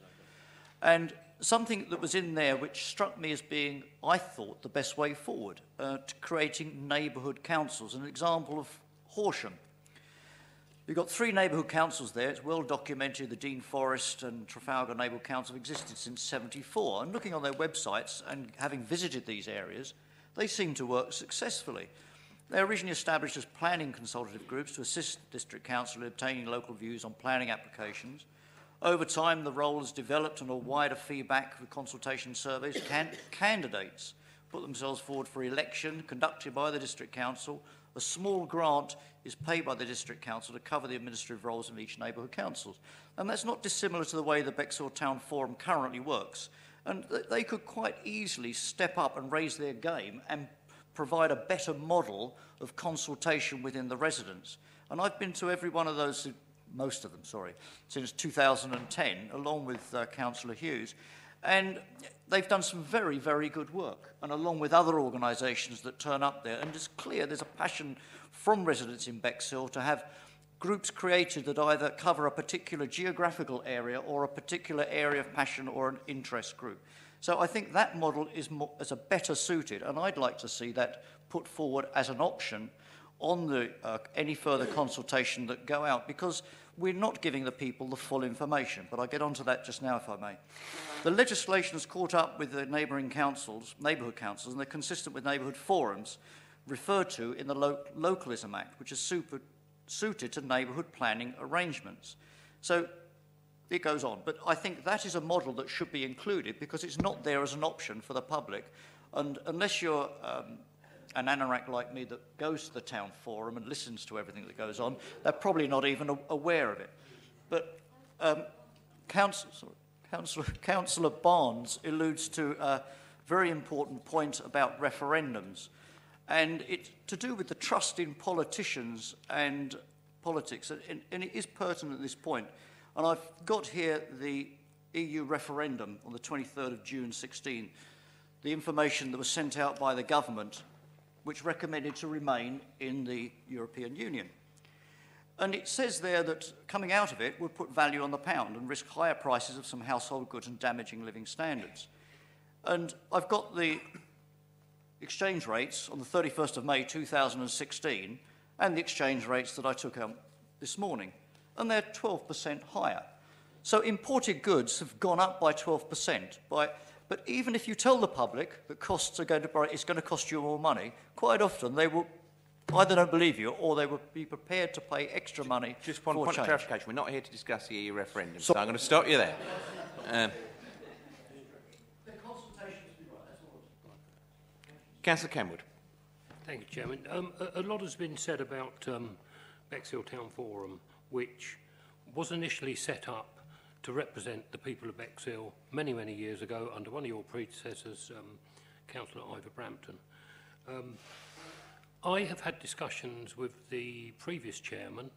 And something that was in there which struck me as being, I thought, the best way forward to creating neighbourhood councils. An example of Horsham. You've got 3 neighbourhood councils there. It's well documented. The Dean Forest and Trafalgar Neighbourhood Council have existed since '74. And looking on their websites and having visited these areas, they seem to work successfully. They were originally established as planning consultative groups to assist the District Council in obtaining local views on planning applications. Over time, the role has developed on a wider feedback with consultation surveys. Candidates put themselves forward for election, conducted by the District Council. A small grant is paid by the District Council to cover the administrative roles of each neighbourhood council. And that's not dissimilar to the way the Bexhill Town Forum currently works. And they could quite easily step up and raise their game and provide a better model of consultation within the residents. And I've been to every one of those, most of them, sorry, since 2010, along with Councillor Hughes. And they've done some very, very good work, and along with other organisations that turn up there. And it's clear there's a passion from residents in Bexhill to have groups created that either cover a particular geographical area or a particular area of passion or an interest group. So I think that model is a better suited, and I'd like to see that put forward as an option on the any further consultation that go out, because we're not giving the people the full information. But I'll get onto that just now, if I may. The legislation has caught up with the neighbouring councils, neighbourhood councils, and they're consistent with neighbourhood forums referred to in the Localism Act, which is suited to neighbourhood planning arrangements. So it goes on. But I think that is a model that should be included, because it's not there as an option for the public. And unless you're an anorak like me that goes to the town forum and listens to everything that goes on, they're probably not even aware of it. But Councillor Barnes alludes to a very important point about referendums, and it's to do with the trust in politicians and politics, and it is pertinent at this point. And I've got here the EU referendum on the 23rd of June 16, the information that was sent out by the government, which recommended to remain in the European Union. And it says there that coming out of it would put value on the pound and risk higher prices of some household goods and damaging living standards. And I've got the exchange rates on the 31st of May 2016 and the exchange rates that I took out this morning, and they're 12% higher. So imported goods have gone up by 12%. But even if you tell the public that it's going to cost you more money, quite often they will either don't believe you or they will be prepared to pay extra money. Just one point of clarification. We're not here to discuss the EU referendum, so I'm going to stop you there. Councillor Kenwood. Thank you, Chairman. A lot has been said about Bexhill Town Forum, which was initially set up to represent the people of Bexhill many, many years ago under one of your predecessors, Councillor Ivor Brampton. I have had discussions with the previous chairman,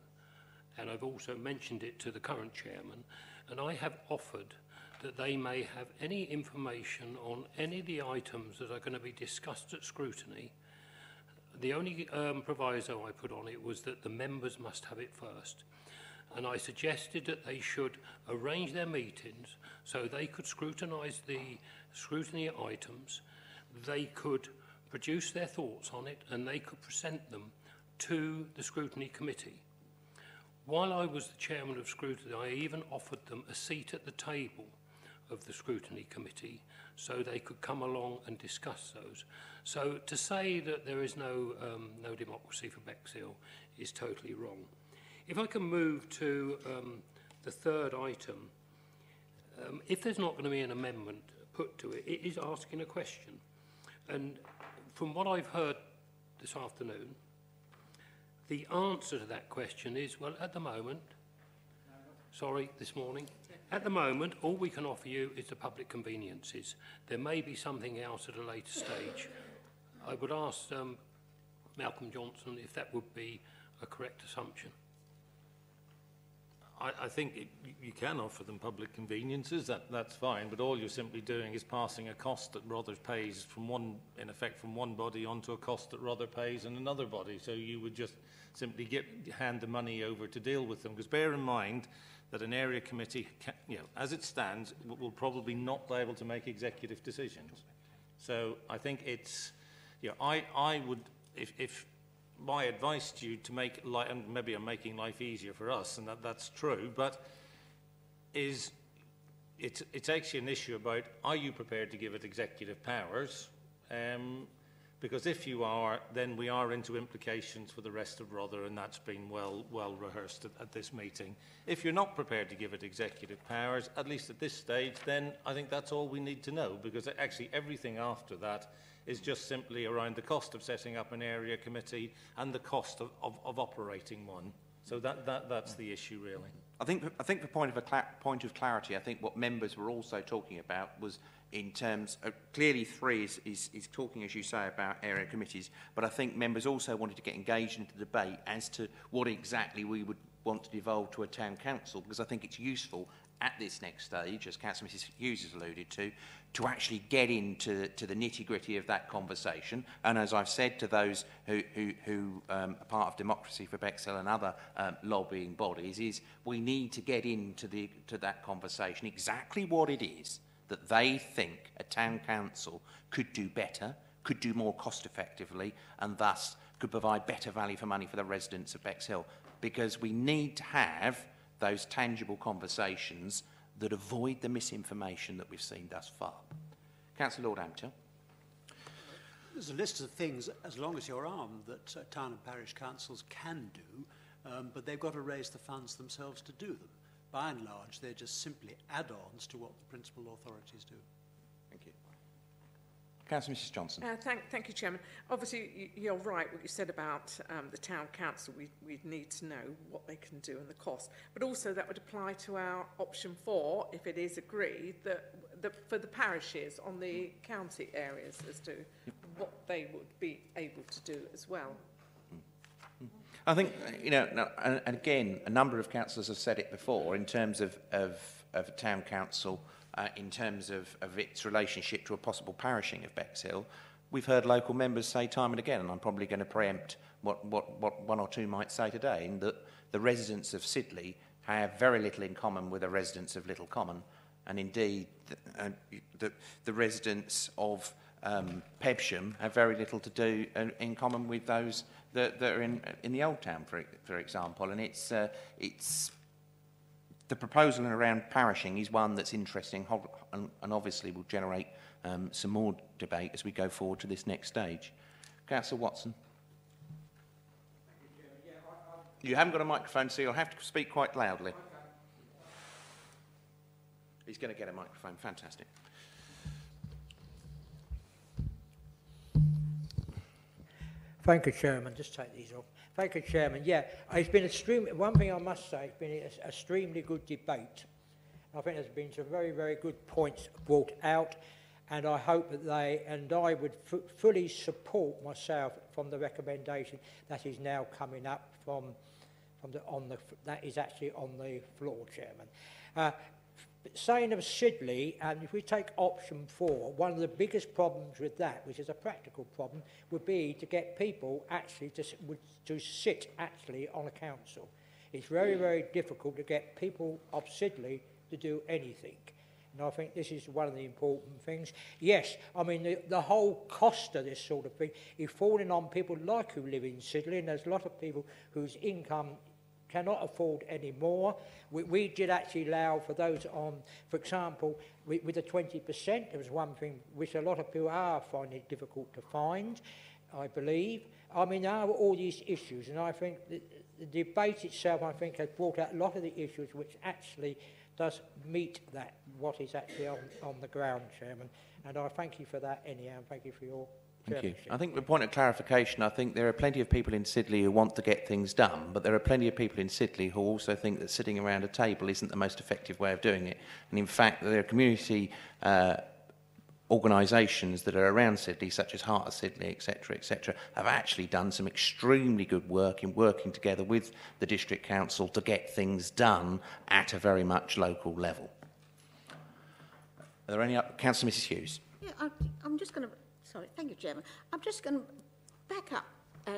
and I've also mentioned it to the current chairman, and I have offered that they may have any information on any of the items that are going to be discussed at scrutiny. The only proviso I put on it was that the members must have it first. And I suggested that they should arrange their meetings so they could scrutinise the scrutiny items, they could produce their thoughts on it, and they could present them to the Scrutiny Committee. While I was the chairman of Scrutiny, I even offered them a seat at the table of the Scrutiny Committee so they could come along and discuss those. So to say that there is no democracy for Bexhill is totally wrong. If I can move to the third item, if there's not going to be an amendment put to it, it is asking a question. And from what I've heard this afternoon, the answer to that question is, well, at the moment, this morning, at the moment, all we can offer you is the public conveniences. There may be something else at a later stage. I would ask Malcolm Johnson if that would be a correct assumption. I think you can offer them public conveniences, that's fine, but all you're simply doing is passing a cost that Rother pays from one body onto a cost that Rother pays in another body. So you would just simply hand the money over to deal with them. Because bear in mind that an area committee, as it stands, will probably not be able to make executive decisions. So I think it's, I would, if my advice to you to make life, and maybe I'm making life easier for us, and that's true, but it's actually an issue about, are you prepared to give it executive powers? Because if you are, then we are into implications for the rest of Rother, and that's been well rehearsed at this meeting. If you're not prepared to give it executive powers, at least at this stage, then I think that's all we need to know, because actually everything after that is just simply around the cost of setting up an area committee and the cost of operating one. So that's the issue, really. I think the point of clarity, I think what members were also talking about was in terms of, clearly 3 is talking, as you say, about area committees, but I think members also wanted to get engaged into the debate as to what exactly we would want to devolve to a town council, because I think it's useful at this next stage, as Councillor Mrs Hughes has alluded to actually get into the nitty-gritty of that conversation. And as I've said to those who are part of Democracy for Bexhill and other lobbying bodies, is we need to get into that conversation, exactly what it is that they think a town council could do better, could do more cost effectively, and thus could provide better value for money for the residents of Bexhill. Because we need to have those tangible conversations that avoid the misinformation that we've seen thus far. Councillor Lord Ampthill. There's a list of things, as long as you're armed, that town and parish councils can do, but they've got to raise the funds themselves to do them. By and large, they're just simply add-ons to what the principal authorities do. Thank you. Councillor Mrs Johnson. Thank you, Chairman. Obviously, you're right what you said about the town council. We need to know what they can do and the cost. But also that would apply to our option 4, if it is agreed, that for the parishes on the county areas as to what they would be able to do as well. I think, and again, a number of councillors have said it before in terms of a town council, in terms of its relationship to a possible parishing of Bexhill. We've heard local members say time and again, and I'm probably going to preempt what one or two might say today, in that the residents of Sidley have very little in common with the residents of Little Common, and indeed the residents of Pebsham have very little to do in common with those that are in the Old Town, for example, and it's the proposal around parishing is one that's interesting and obviously will generate some more debate as we go forward to this next stage. Councillor Watson. You haven't got a microphone, so you'll have to speak quite loudly. He's going to get a microphone. Fantastic. Thank you, Chairman. Just take these off. Thank you, Chairman. Yeah, it's been one thing I must say, it's been an extremely good debate. I think there's been some very, very good points brought out, and I hope that I would fully support myself from the recommendation that is now coming up that is actually on the floor, Chairman. Saying of Sidley, and if we take option 4, one of the biggest problems with that, which is a practical problem, would be to get people actually to sit actually on a council. It's very, very difficult to get people of Sidley to do anything. And I think this is one of the important things. Yes, I mean, the whole cost of this sort of thing is falling on people like who live in Sidley, and there's a lot of people whose income cannot afford any more. We did actually allow for those on, for example, with the 20%, there was one thing which a lot of people are finding it difficult to find, I believe. I mean, there are all these issues, and I think the debate itself, I think, has brought out a lot of the issues which actually does meet that, what is actually on the ground, Chairman. And I thank you for that anyhow, and thank you for your Thank you. I think the point of clarification, I think there are plenty of people in Sidley who want to get things done, but there are plenty of people in Sidley who also think that sitting around a table isn't the most effective way of doing it. And in fact, there are community organisations that are around Sidley, such as Heart of Sidley, etc., have actually done some extremely good work in working together with the District Council to get things done at a very much local level. Are there any Councillor Mrs Hughes? Yeah, I'm just going to... Sorry, thank you, Chairman. I'm just going to back up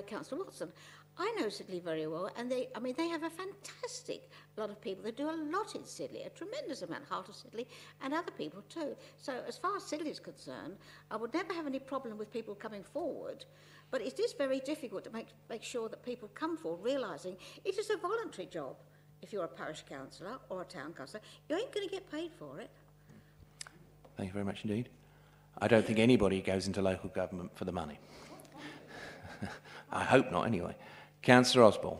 Councillor Watson. I know Sidley very well, and they have a fantastic lot of people that do a lot in Sidley, a tremendous amount, Heart of Sidley, and other people too. So as far as Sidley is concerned, I would never have any problem with people coming forward, but it is very difficult to make sure that people come forward, realising it is a voluntary job. If you're a parish councillor or a town councillor, you ain't going to get paid for it. Thank you very much indeed. I don't think anybody goes into local government for the money. I hope not, anyway. Councillor Osborne.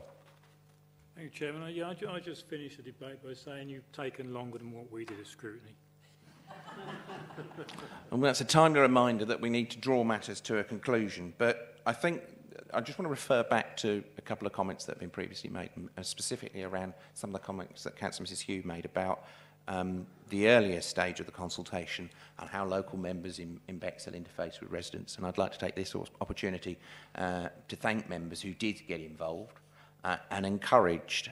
Thank you, Chairman. I just finished the debate by saying you've taken longer than what we did at scrutiny. And that's a timely reminder that we need to draw matters to a conclusion. But I think I just want to refer back to a couple of comments that have been previously made, specifically around some of the comments that Councillor Mrs Hughes made about the earlier stage of the consultation and how local members in Bexhill interface with residents. And I'd like to take this opportunity to thank members who did get involved and encourage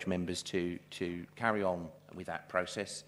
members to carry on with that process,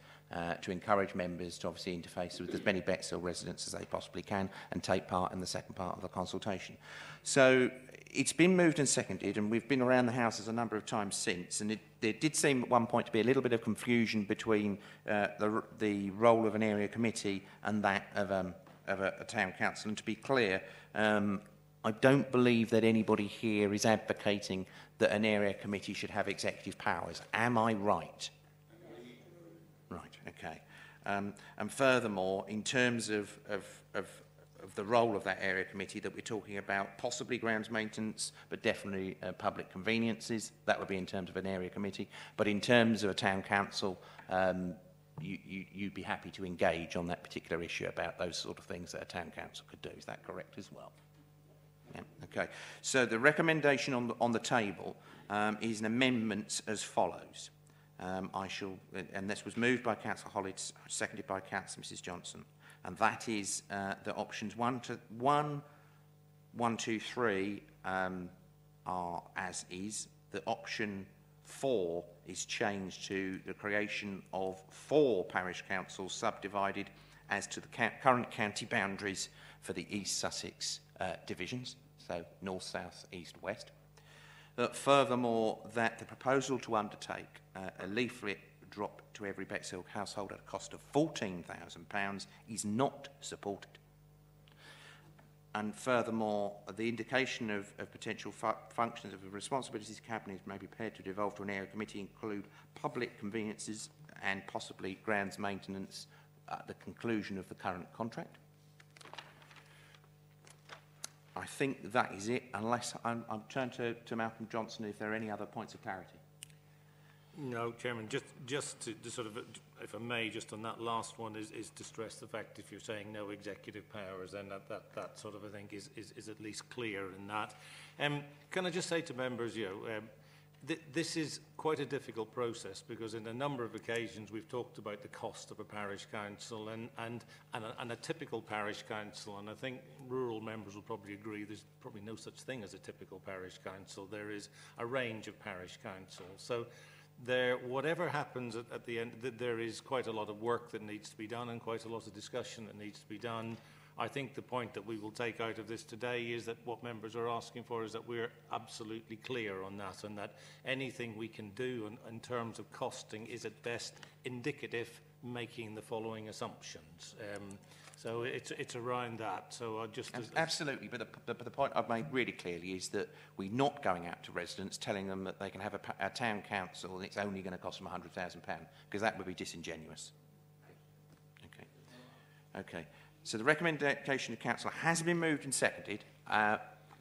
to encourage members to obviously interface with as many Bexhill residents as they possibly can and take part in the second part of the consultation. So it's been moved and seconded, and we've been around the houses a number of times since, and there did seem at one point to be a little bit of confusion between the role of an area committee and that of a town council. And to be clear, I don't believe that anybody here is advocating that an area committee should have executive powers. Am I right? Right, okay. And furthermore, in terms of the role of that area committee that we're talking about, possibly grounds maintenance, but definitely public conveniences, that would be in terms of an area committee. But in terms of a town council, you'd be happy to engage on that particular issue about those sort of things that a town council could do. Is that correct as well? Yeah, okay. So the recommendation on the table is an amendment as follows. And this was moved by Councillor Hollins, seconded by Councillor Mrs Johnson, and that is that options 1, 2, 3 are as is. The option 4 is changed to the creation of 4 parish councils subdivided as to the current county boundaries for the East Sussex divisions, so north, south, east, west. Furthermore, that the proposal to undertake a leaflet drop to every Bexhill household at a cost of £14,000 is not supported. And furthermore, the indication of potential functions of the responsibilities cabinet may be prepared to devolve to an area committee include public conveniences and possibly grounds maintenance at the conclusion of the current contract. I think that is it, unless I'm turned to Malcolm Johnson if there are any other points of clarity. No, Chairman, just to sort of, if I may, just on that last one, is to stress the fact if you're saying no executive powers, then that sort of, I think, is at least clear in that. Can I just say to members, this is quite a difficult process because in a number of occasions we've talked about the cost of a parish council and a typical parish council, and I think rural members will probably agree there's probably no such thing as a typical parish council. There is a range of parish councils. So whatever happens at the end, there is quite a lot of work that needs to be done and quite a lot of discussion that needs to be done. I think the point that we will take out of this today is that what members are asking for is that we're absolutely clear on that, and that anything we can do in terms of costing is at best indicative making the following assumptions. So it's around that. So I just... Absolutely, but the point I've made really clearly is that we're not going out to residents telling them that they can have a town council and it's only going to cost them £100,000, because that would be disingenuous. Okay. So the recommendation of council has been moved and seconded.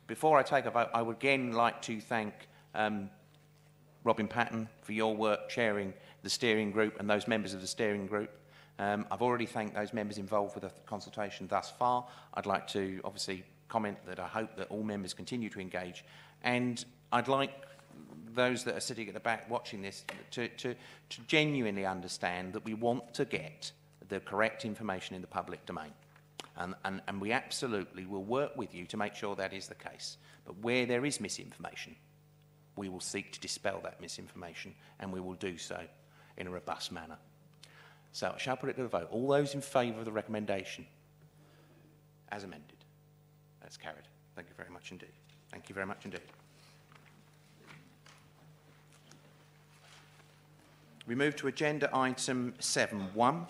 Before I take a vote, I would again like to thank Robin Patton for your work chairing the steering group and those members of the steering group. I've already thanked those members involved with the consultation thus far. I'd like to obviously comment that I hope that all members continue to engage, and I'd like those that are sitting at the back watching this to genuinely understand that we want to get the correct information in the public domain. And we absolutely will work with you to make sure that is the case. But where there is misinformation, we will seek to dispel that misinformation, and we will do so in a robust manner. So I shall put it to the vote. All those in favour of the recommendation as amended? That's carried. Thank you very much indeed. Thank you very much indeed. We move to agenda item 7.1,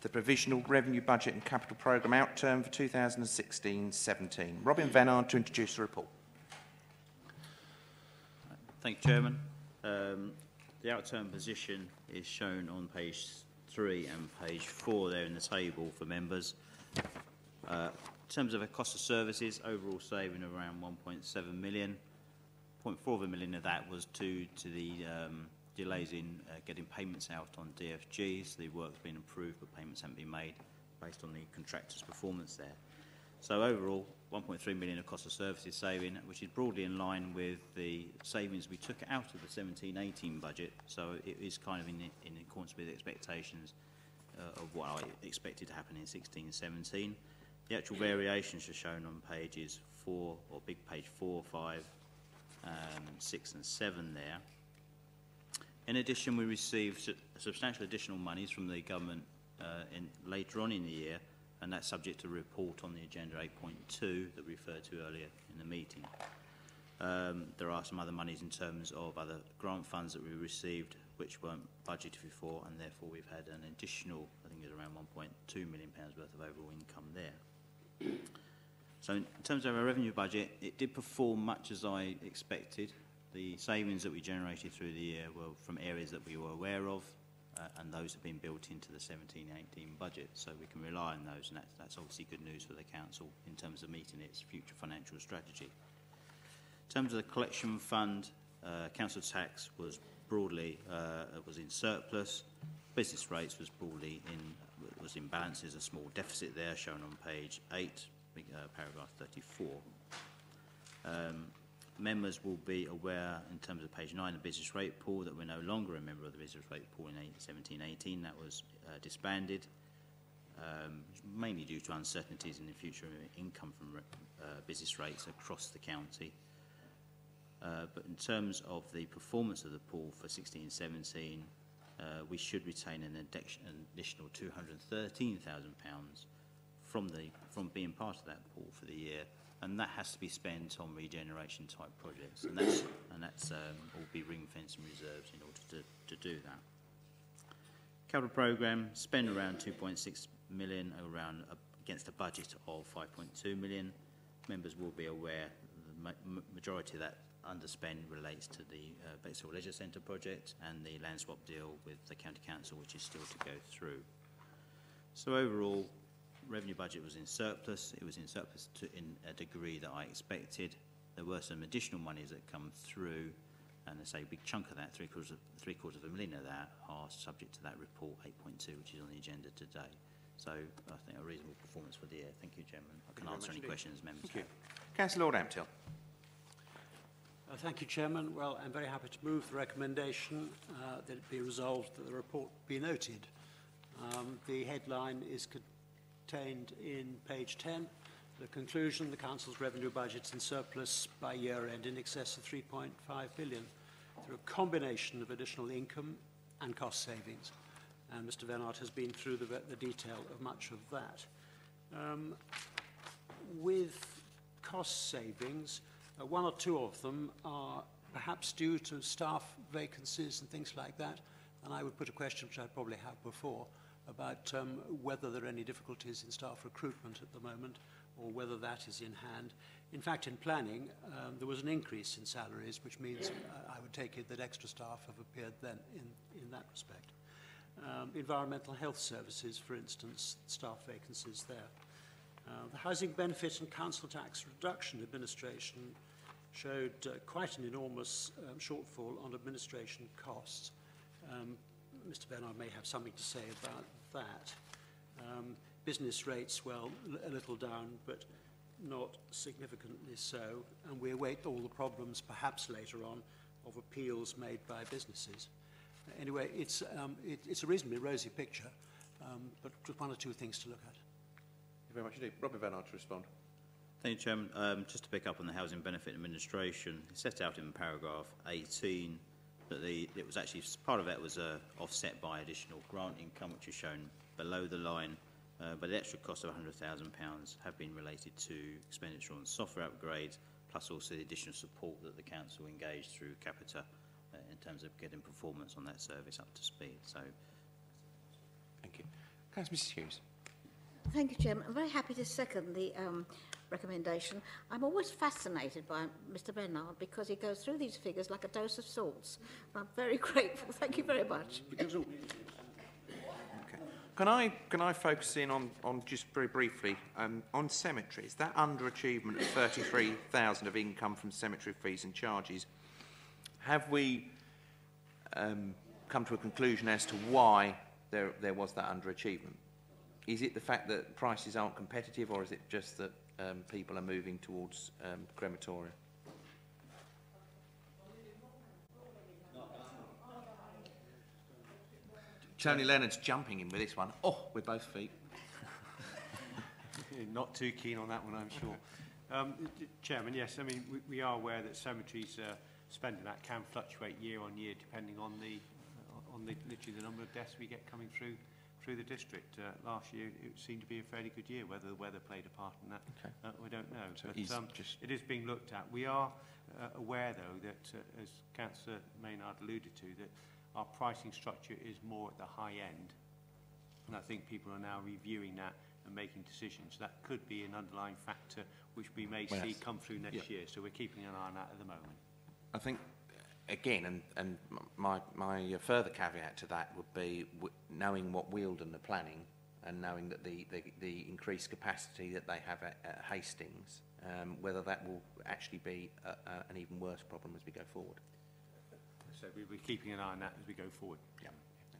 the Provisional Revenue Budget and Capital Programme Outturn for 2016-17. Robin Vennard to introduce the report. Thank you, Chairman. The outturn position is shown on page 3 and page 4 there in the table for members. In terms of a cost of services, overall saving of around 1.7 million. 0.4 million of that was due to the delays in getting payments out on DFGs. The work's been approved, but payments haven't been made based on the contractor's performance there. So overall, 1.3 million of cost of services saving, which is broadly in line with the savings we took out of the 17-18 budget. So it is kind of in accordance with expectations of what I expected to happen in 16-17. The actual variations are shown on pages 4, or big page 4, 5, 6 and 7 there. In addition, we received substantial additional monies from the government later on in the year, and that's subject to report on the agenda 8.2 that we referred to earlier in the meeting. There are some other monies in terms of other grant funds that we received which weren't budgeted before, and therefore we've had an additional, I think it's around £1.2 million worth of overall income there. So in terms of our revenue budget, it did perform much as I expected. The savings that we generated through the year were from areas that we were aware of, and those have been built into the 17-18 budget, so we can rely on those, and that's obviously good news for the council in terms of meeting its future financial strategy. In terms of the collection fund, council tax was broadly was in surplus. Business rates was broadly in balance. There's a small deficit there shown on page 8, paragraph 34. Members will be aware in terms of page 9, the business rate pool, that we're no longer a member of the business rate pool in 17-18. That was disbanded, mainly due to uncertainties in the future income from business rates across the county. But in terms of the performance of the pool for 16-17, we should retain an additional £213,000 from being part of that pool for the year, and that has to be spent on regeneration type projects, and that's will be ring fenced and reserves in order to do that. Capital programme spend around 2.6 million against a budget of 5.2 million. Members will be aware the majority of that underspend relates to the Bexhill Leisure Centre project and the land swap deal with the County Council, which is still to go through. So overall, revenue budget was in surplus. It was in surplus in a degree that I expected. There were some additional monies that come through, and I say a big chunk of that, three quarters of a million of that, are subject to that report 8.2, which is on the agenda today. So I think a reasonable performance for the year. Thank you, Chairman. I can answer any questions members have. Councillor Lord Ampthill. Thank you, Chairman. Well, I'm very happy to move the recommendation that it be resolved that the report be noted. The headline is contained in page 10. The conclusion, the Council's revenue budget's in surplus by year end in excess of 3.5 billion through a combination of additional income and cost savings. And Mr. Vennard has been through the detail of much of that. With cost savings, one or two of them are perhaps due to staff vacancies and things like that. And I would put a question which I probably have before. about whether there are any difficulties in staff recruitment at the moment or whether that is in hand. In fact, in planning, there was an increase in salaries, which means I would take it that extra staff have appeared then in that respect. Environmental health services, for instance, staff vacancies there. The Housing Benefit and Council Tax Reduction Administration showed quite an enormous shortfall on administration costs. Mr. Bernard may have something to say about that. Business rates, well, a little down, but not significantly so, and we await all the problems, perhaps later on, of appeals made by businesses. Anyway, it's a reasonably rosy picture, but just one or two things to look at. Thank you very much indeed. Robin Bernard to respond. Thank you, Chairman. Just to pick up on the Housing Benefit Administration, it set out in paragraph 18 that it was actually, part of it was offset by additional grant income, which is shown below the line, but the extra cost of £100,000 have been related to expenditure on software upgrades, plus also the additional support that the council engaged through Capita in terms of getting performance on that service up to speed. So, thank you. Councillor Mrs. Hughes. Thank you, Chairman. I'm very happy to second the recommendation. I'm always fascinated by Mr. Bernard because he goes through these figures like a dose of salts. I'm very grateful. Thank you very much. Okay. Can I focus in on just very briefly on cemeteries? That underachievement of 33,000 of income from cemetery fees and charges. Have we come to a conclusion as to why there was that underachievement? Is it the fact that prices aren't competitive, or is it just that people are moving towards crematoria? Tony Leonard's jumping in with this one. Oh, we're both feet. Not too keen on that one, I'm sure. Chairman, yes, I mean, we are aware that cemeteries spending that can fluctuate year on year depending on literally the number of deaths we get coming through the district. Last year it seemed to be a fairly good year. Whether the weather played a part in that, we don't know. So but it is being looked at. We are aware, though, that as Councillor Maynard alluded to, that our pricing structure is more at the high end, and I think people are now reviewing that and making decisions. That could be an underlying factor which we may see come through next year. So we're keeping an eye on that at the moment. I think, again, and my further caveat to that would be knowing what Wealdon are planning and knowing that the increased capacity that they have at Hastings, whether that will actually be an even worse problem as we go forward. So we're keeping an eye on that as we go forward. Yeah.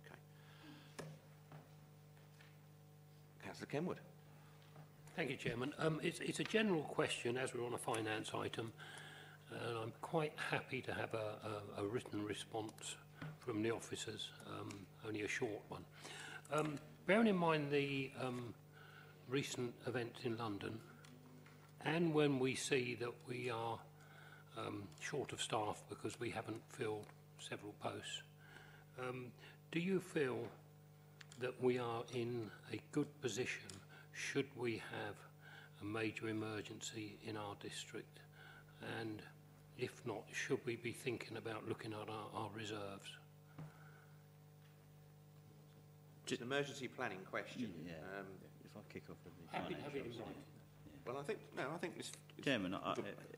Okay. Councillor Kenwood. Thank you, Chairman. It's a general question as we're on a finance item. And I'm quite happy to have a written response from the officers, only a short one. Bearing in mind the recent events in London, and when we see that we are short of staff because we haven't filled several posts, do you feel that we are in a good position should we have a major emergency in our district? And if not, should we be thinking about looking at our reserves? It's an emergency planning question. Yeah. If I kick off with the Happy to have it in financials. mind. Well, I think it's Chairman,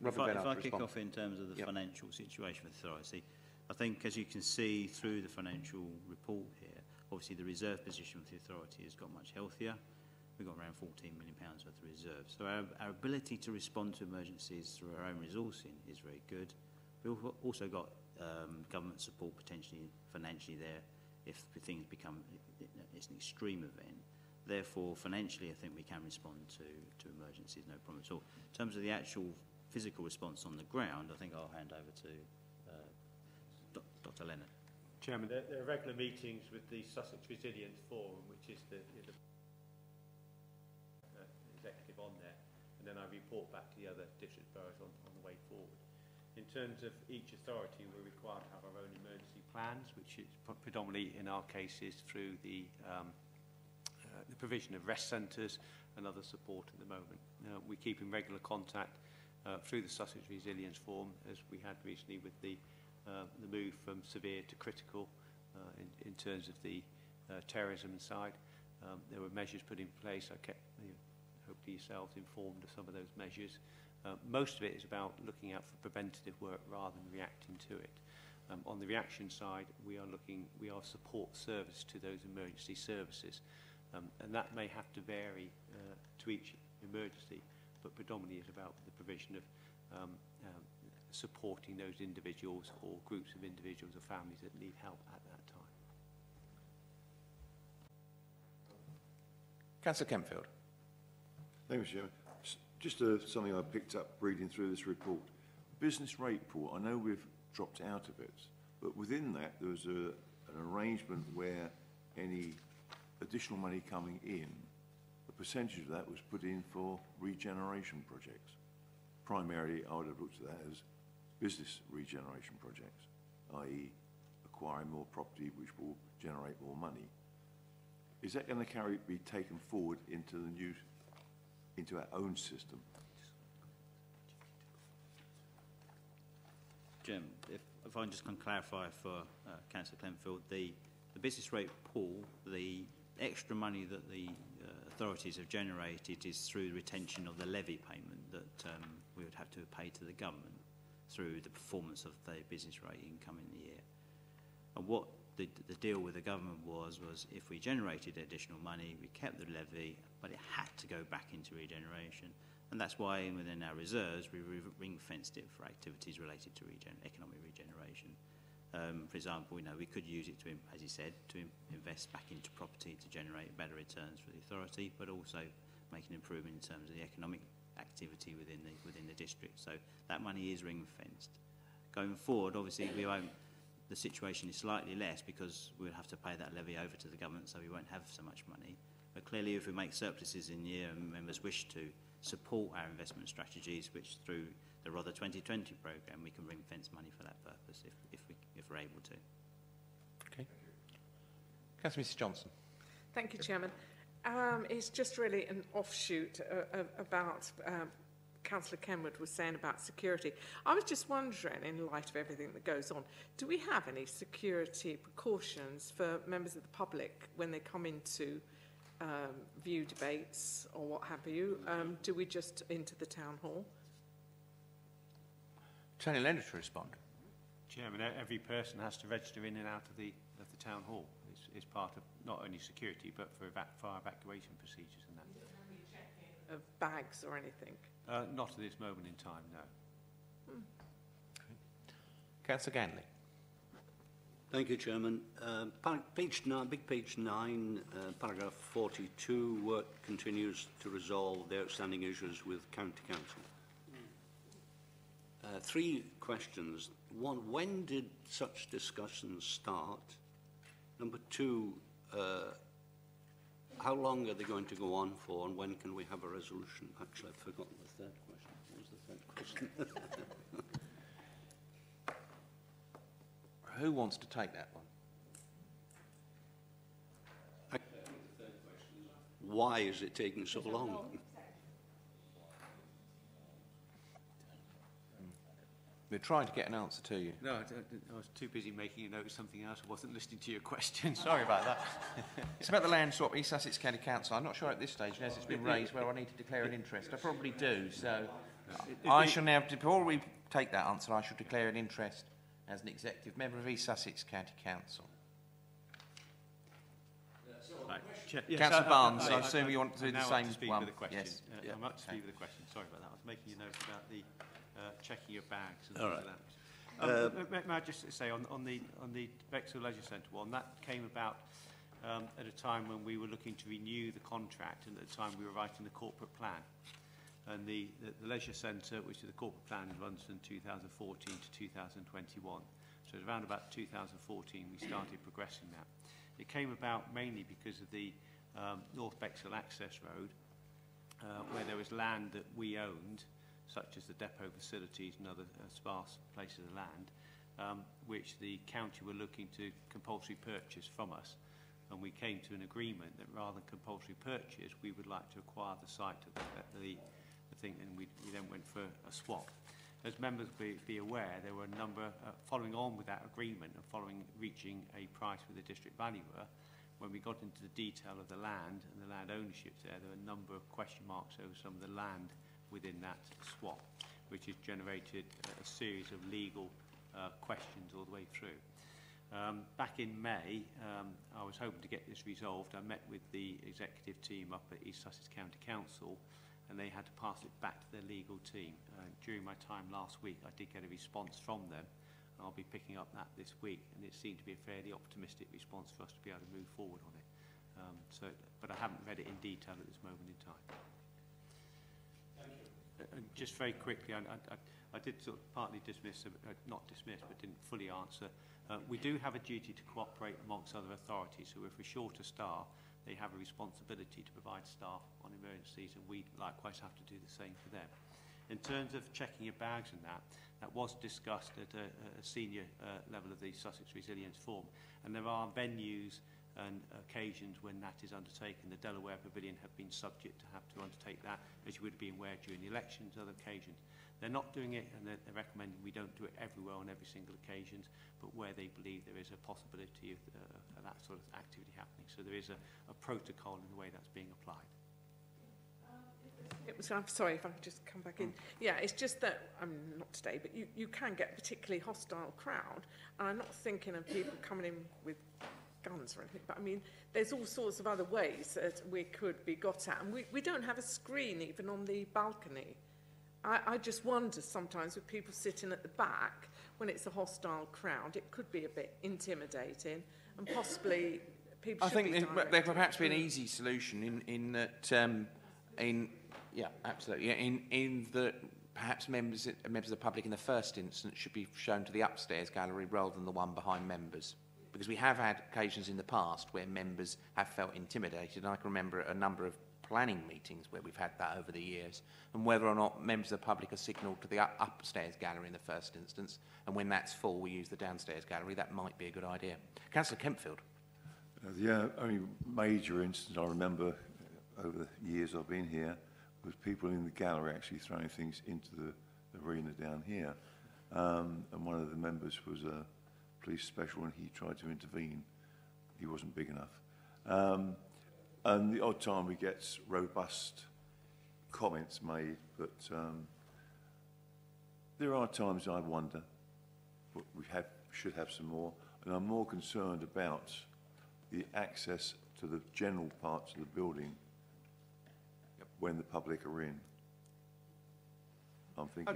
if I kick off in terms of the Yep. financial situation with the authority, I think, as you can see through the financial report here, obviously the reserve position of the authority has got much healthier. We've got around £14 million worth of reserves. So our ability to respond to emergencies through our own resourcing is very good. We've also got government support potentially financially there if things become it's an extreme event. Therefore, financially, I think we can respond to emergencies, no problem at all. In terms of the actual physical response on the ground, I think I'll hand over to Dr. Leonard. Chairman, there are regular meetings with the Sussex Resilience Forum, which is the executive on there, and then I report back to the other district boroughs on the way forward. In terms of each authority, we're required to have our own emergency plans, which is predominantly in our cases through the provision of rest centres and other support at the moment. We keep in regular contact through the Sussex Resilience Forum, as we had recently with the move from severe to critical in terms of the terrorism side, There were measures put in place. I kept, hopefully yourselves informed of some of those measures. Most of it is about looking out for preventative work rather than reacting to it. On the reaction side, we are support service to those emergency services, and that may have to vary to each emergency, but predominantly is about the provision of supporting those individuals or groups of individuals or families that need help at that time. Councillor Kempfield. Thank you, Chairman. Just something I picked up reading through this report. Business rate pool, I know we've dropped out of it, but within that there was an arrangement where any additional money coming in, a percentage of that was put in for regeneration projects. Primarily, I would have looked at that as business regeneration projects, i.e. acquiring more property which will generate more money. Is that going to be taken forward into our own system? Jim, if I just can clarify for Councillor Clenfield, the business rate pool, the extra money that the authorities have generated is through retention of the levy payment that we would have to pay to the government through the performance of the business rate income in the year. And what the deal with the government was if we generated additional money, we kept the levy, but it had to go back into regeneration. And that's why within our reserves, we ring-fenced it for activities related to economic regeneration. For example, we could use it to, as you said, to invest back into property to generate better returns for the authority, but also make an improvement in terms of the economic activity within the district. So that money is ring-fenced. Going forward, obviously, the situation is slightly less because we'll have to pay that levy over to the government, so we won't have so much money. But clearly, if we make surpluses in year and members wish to support our investment strategies, which through the ROTHER 2020 programme, we can ring-fence money for that purpose if we're able to. Okay. Councillor Mrs Johnson. Thank you, Chairman. It's just really an offshoot about Councillor Kenwood was saying about security. I was just wondering, in light of everything that goes on, do we have any security precautions for members of the public when they come into view debates or what have you? Do we just into the town hall? Tony Leonard to respond. Chairman, every person has to register in and out of the town hall. It's part of not only security but for fire evacuation procedures and that. Any checking of bags or anything? Not at this moment in time, no. Councillor Ganley. Thank you, Chairman. Page 9, big page 9, paragraph 42, work continues to resolve the outstanding issues with County Council. 3 questions. 1, when did such discussions start? Number 2, how long are they going to go on for, and when can we have a resolution? Actually, I've forgotten the third question. What was the third question? Who wants to take that one? Why is it taking so long? We're trying to get an answer to you. No, I was too busy making a note of something else. I wasn't listening to your question. Sorry about that. It's about the land swap, East Sussex County Council. I'm not sure at this stage, as it's been raised, where I need to declare an interest. I probably do, so I shall now, before we take that answer, I shall declare an interest as an executive member of East Sussex County Council. Councillor Barnes, I assume you want to do the same one. Yes. I'm up to speed with the question. Sorry about that. I was making a note about the checking of bags and things like that. May I just say on the Bexhill Leisure Centre one, that came about at a time when we were looking to renew the contract, and at the time we were writing the corporate plan. And the Leisure Centre, which is the corporate plan, runs from 2014 to 2021. So around about 2014 we started progressing that. It came about mainly because of the North Bexhill Access Road, where there was land that we owned, such as the depot facilities and other sparse places of land, which the county were looking to compulsory purchase from us. And we came to an agreement that rather than compulsory purchase, we would like to acquire the site of the thing, and we then went for a swap. As members be aware, there were a number, following on with that agreement and reaching a price with the district valuer, when we got into the detail of the land and the land ownership there were a number of question marks over some of the land within that swap, which has generated a series of legal questions all the way through. Back in May, I was hoping to get this resolved. I met with the executive team up at East Sussex County Council, and they had to pass it back to their legal team. During my time last week, I did get a response from them. I'll be picking up that this week, and it seemed to be a fairly optimistic response for us to be able to move forward on it. But I haven't read it in detail at this moment in time. Just very quickly, I did sort of partly dismiss, not dismiss, but didn't fully answer. We do have a duty to cooperate amongst other authorities, so if we're short of staff, they have a responsibility to provide staff on emergencies, and we likewise have to do the same for them. In terms of checking your bags and that was discussed at a senior level of the Sussex Resilience Forum, and there are venues and occasions when that is undertaken. The Delaware Pavilion have been subject to have to undertake that, as you would be aware during the elections, other occasions. They're not doing it, and they're recommending we don't do it everywhere on every single occasion, but where they believe there is a possibility of that sort of activity happening. So there is a protocol in the way that's being applied. I'm sorry if I could just come back in. Yeah, it's just that, not today, but you can get a particularly hostile crowd, and I'm not thinking of people coming in with guns or anything, but I mean, there's all sorts of other ways that we could be got at, and we don't have a screen even on the balcony. I just wonder sometimes with people sitting at the back, when it's a hostile crowd, it could be a bit intimidating, and possibly people should be directed. There could perhaps be an easy solution in that, yeah, absolutely, yeah, in that perhaps members of the public in the first instance should be shown to the upstairs gallery rather than the one behind members. Because we have had occasions in the past where members have felt intimidated, and I can remember a number of planning meetings where we've had that over the years, and whether or not members of the public are signalled to the upstairs gallery in the first instance, and when that's full we use the downstairs gallery, that might be a good idea. Councillor Kempfield. The only major instance I remember over the years I've been here was people in the gallery actually throwing things into the arena down here. And one of the members was a police special, and he tried to intervene. He wasn't big enough. And the odd time we get robust comments made, but there are times I wonder, but we should have some more, and I'm more concerned about the access to the general parts of the building when the public are in. I'm thinking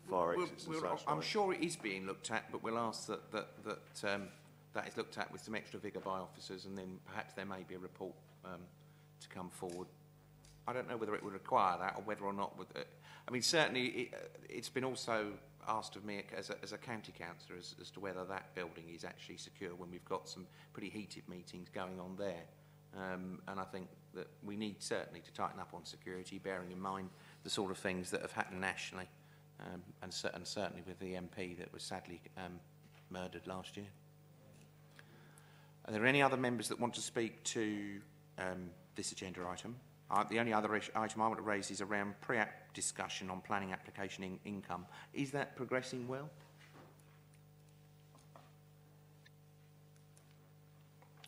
fire exits and such. I'm sure it is being looked at, but we'll ask that is looked at with some extra vigour by officers, and then perhaps there may be a report to come forward. I don't know whether it would require that or whether or not. I mean, certainly it's been also asked of me as a county councillor as to whether that building is actually secure when we've got some pretty heated meetings going on there. And I think that we need certainly to tighten up on security, bearing in mind the sort of things that have happened nationally, and certainly with the MP that was sadly murdered last year. Are there any other members that want to speak to this agenda item? The only other item I want to raise is around pre-app discussion on planning application income. Is that progressing well?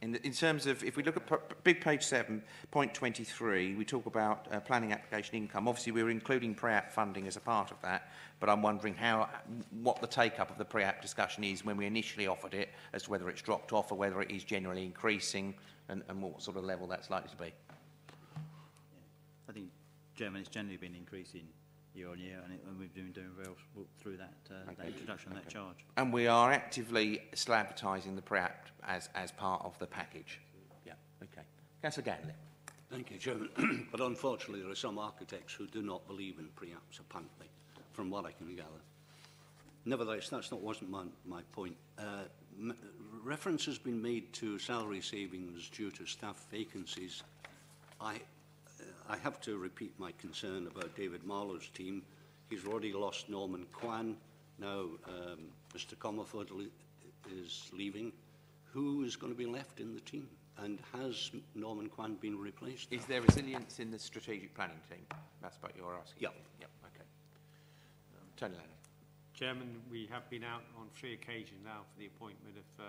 In terms of, if we look at big page 7, point 23, we talk about planning application income. Obviously, we're including pre-app funding as a part of that, but I'm wondering what the take-up of the pre-app discussion is when we initially offered it, as to whether it's dropped off or whether it is generally increasing, and what sort of level that's likely to be. I think, Chairman, it's generally been increasing year on year, and we've been doing well through that, that introduction of that charge. And we are actively still advertising the pre-app as part of the package. Yeah, okay. Councillor Ganley. Thank you, Chairman. But unfortunately, there are some architects who do not believe in pre-apps, apparently, from what I can gather. Nevertheless, wasn't my point. Reference has been made to salary savings due to staff vacancies. I have to repeat my concern about David Marlowe's team. He's already lost Norman Kwan. Now Mr. Comerford is leaving. Who is going to be left in the team? And has Norman Kwan been replaced? Is there resilience in the strategic planning team? That's what you're asking. Yep. Yep. Okay. Tony Lennon. Chairman, we have been out on 3 occasions now for the appointment of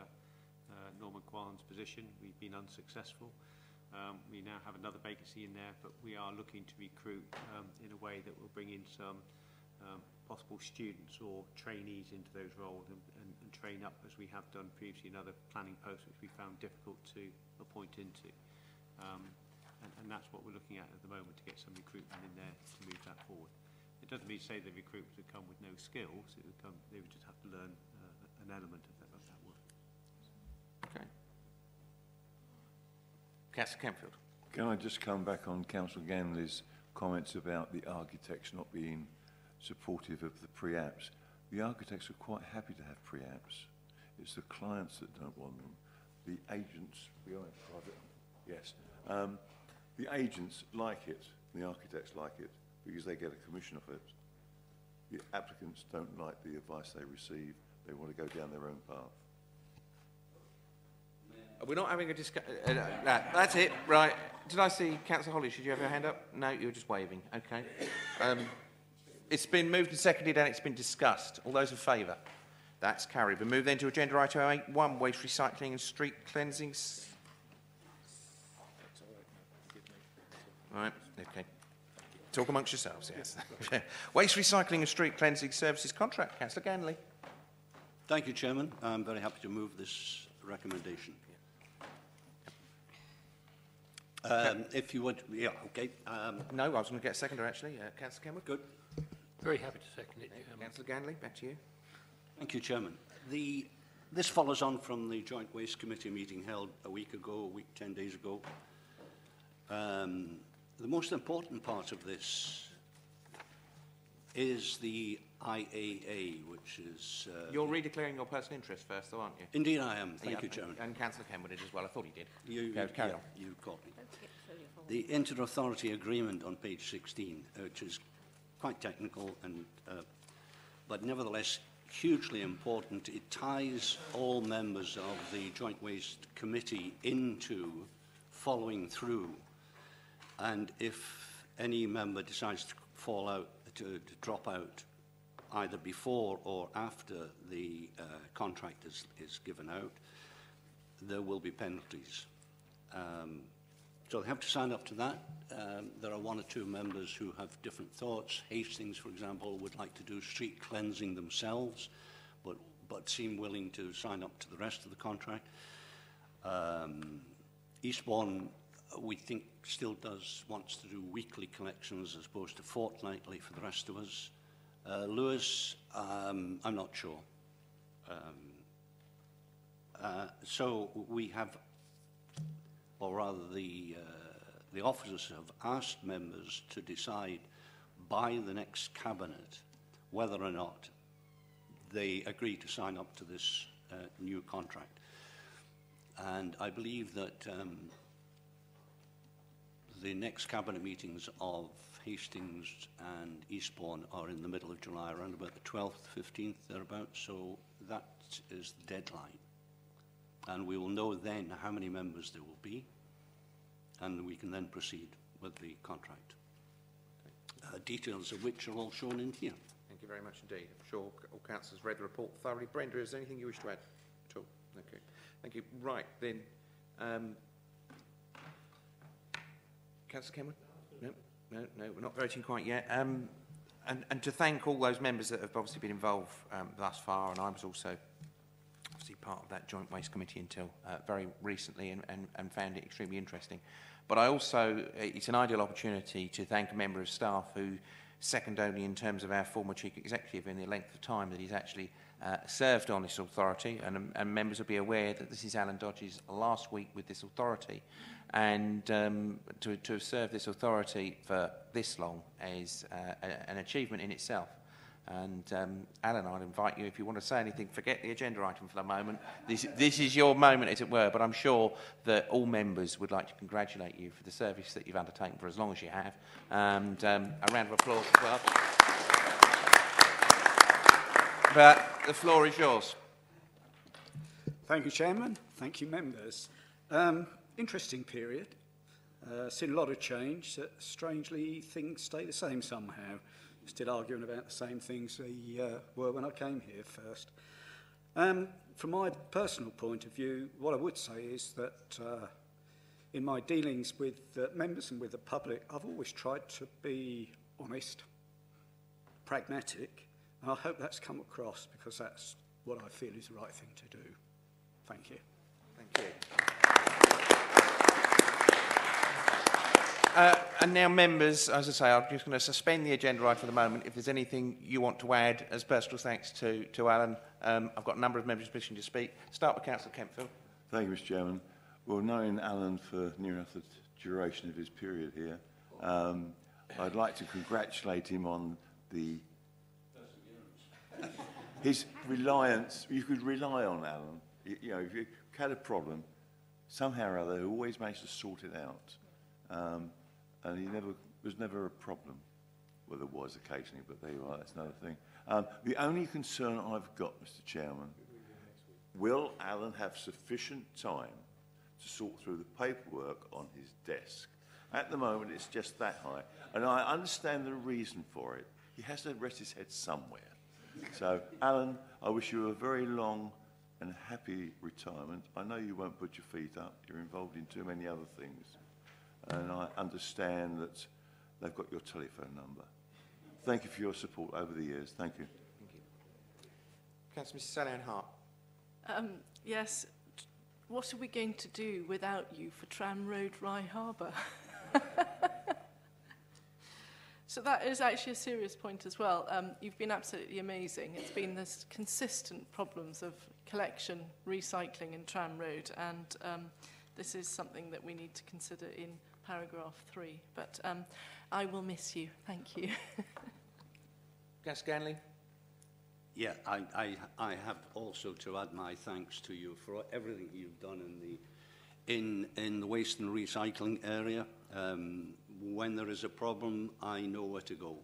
Norman Kwan's position. We've been unsuccessful. We now have another vacancy in there, but we are looking to recruit in a way that will bring in some possible students or trainees into those roles and train up, as we have done previously in other planning posts, which we found difficult to appoint into. And that's what we're looking at the moment, to get some recruitment in there to move that forward. It doesn't mean to say the recruitment would come with no skills. They would just have to learn an element of that work. Okay. Councillor Kempfield. Can I just come back on Councillor Ganley's comments about the architects not being supportive of the pre-apps? The architects are quite happy to have pre-apps. It's the clients that don't want them. The agents, yes. The agents like it, the architects like it, because they get a commission off it. The applicants don't like the advice they receive. They want to go down their own path. We're not having a discussion. That's it, right. Did I see Councillor Holly? Should you have your hand up? No, you were just waving. Okay. It's been moved and seconded and it's been discussed. All those in favour? That's carried. We move then to agenda item 81, waste recycling and street cleansing. Right, okay. Talk amongst yourselves, yes. Waste recycling and street cleansing services contract. Councillor Ganley. Thank you, Chairman. I'm very happy to move this recommendation. If you would, yeah, okay. No, I was going to get a seconder, actually. Councillor Kenwood. Good. Very happy to second it. Councillor Ganley, back to you. Thank you, Chairman. This follows on from the Joint Waste Committee meeting held a week, 10 days ago. The most important part of this is the IAA, which is... You're redeclaring your personal interest first, though, aren't you? Indeed I am. Thank you, Chairman. And Councillor Kenwood did as well. I thought he did. Carry on. You caught me. The inter-authority agreement on page 16, which is quite technical, and but nevertheless hugely important. It ties all members of the Joint Waste Committee into following through. And if any member decides to fall out, to drop out, either before or after the contract is given out, there will be penalties. So they have to sign up to that. There are one or two members who have different thoughts. Hastings, for example, would like to do street cleansing themselves, but seem willing to sign up to the rest of the contract. Eastbourne, we think, still wants to do weekly collections as opposed to fortnightly for the rest of us. Lewis, I'm not sure. So we have, or rather the officers have asked members to decide by the next cabinet whether or not they agree to sign up to this new contract. And I believe that the next cabinet meetings of Hastings and Eastbourne are in the middle of July, around about the 12th, 15th, thereabouts. So that is the deadline. And we will know then how many members there will be, and we can then proceed with the contract. Details of which are all shown in here. Thank you very much indeed. I'm sure all councillors read the report thoroughly. Brenda, is there anything you wish to add at all? Okay. Thank you. Right, then. Councillor Kenwood? No, we're not voting quite yet. And to thank all those members that have obviously been involved thus far, and I was also obviously part of that Joint Waste Committee until very recently and found it extremely interesting. But I also, it's an ideal opportunity to thank a member of staff who, second only in terms of our former Chief Executive in the length of time that he's actually served on this authority, and members will be aware that this is Alan Dodge's last week with this authority, and to have served this authority for this long is an achievement in itself. And Alan, I'd invite you, if you want to say anything, forget the agenda item for the moment. This is your moment, as it were, but I'm sure that all members would like to congratulate you for the service that you've undertaken for as long as you have. And a round of applause as well. But the floor is yours. Thank you, Chairman. Thank you, members. Interesting period. Seen a lot of change. Strangely, things stay the same somehow. Still arguing about the same things they were when I came here first. From my personal point of view, what I would say is that in my dealings with members and with the public, I've always tried to be honest, pragmatic, and I hope that's come across because that's what I feel is the right thing to do. Thank you. Thank you. And now, members, as I say, I'm just going to suspend the agenda item for the moment. If there's anything you want to add, as personal thanks to Alan, I've got a number of members wishing to speak. Start with Councillor Kempfield. Thank you, Mr. Chairman. Well, knowing Alan for near enough the duration of his period here, I'd like to congratulate him on his reliance. You could rely on Alan. You know, if you had a problem, somehow or other, he always managed to sort it out. And he was never a problem. Well, there was occasionally, but there you are, that's another thing. The only concern I've got, Mr. Chairman, will Alan have sufficient time to sort through the paperwork on his desk? At the moment, it's just that high. And I understand the reason for it. He has to rest his head somewhere. So, Alan, I wish you a very long and happy retirement. I know you won't put your feet up. You're involved in too many other things. And I understand that they've got your telephone number. Thank you for your support over the years. Thank you. Thank you. Councillor Mrs. Sally Ann Hart. Yes. What are we going to do without you for Tram Road, Rye Harbour? So that is actually a serious point as well. You've been absolutely amazing. It's been this consistent problems of collection, recycling in Tram Road, and this is something that we need to consider in paragraph 3. But I will miss you. Thank you. Councillor Ganley. Yeah, I have also to add my thanks to you for everything you've done in the waste and recycling area. When there is a problem, I know where to go.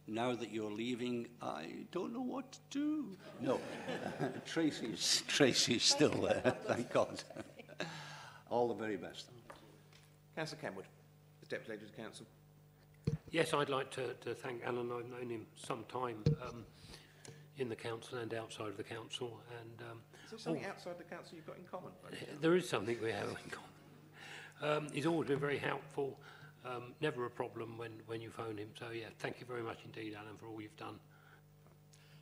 Now that you're leaving, I don't know what to do. No, Tracy's still there, thank God. All the very best. Councillor Kenwood, as Deputy Leader of the Council. Yes, I'd like to thank Alan. I've known him some time in the council and outside of the council. And is there something outside the council you've got in common? There is something we have in common. He's always been very helpful. Never a problem when you phone him. So yeah, thank you very much indeed, Alan, for all you've done.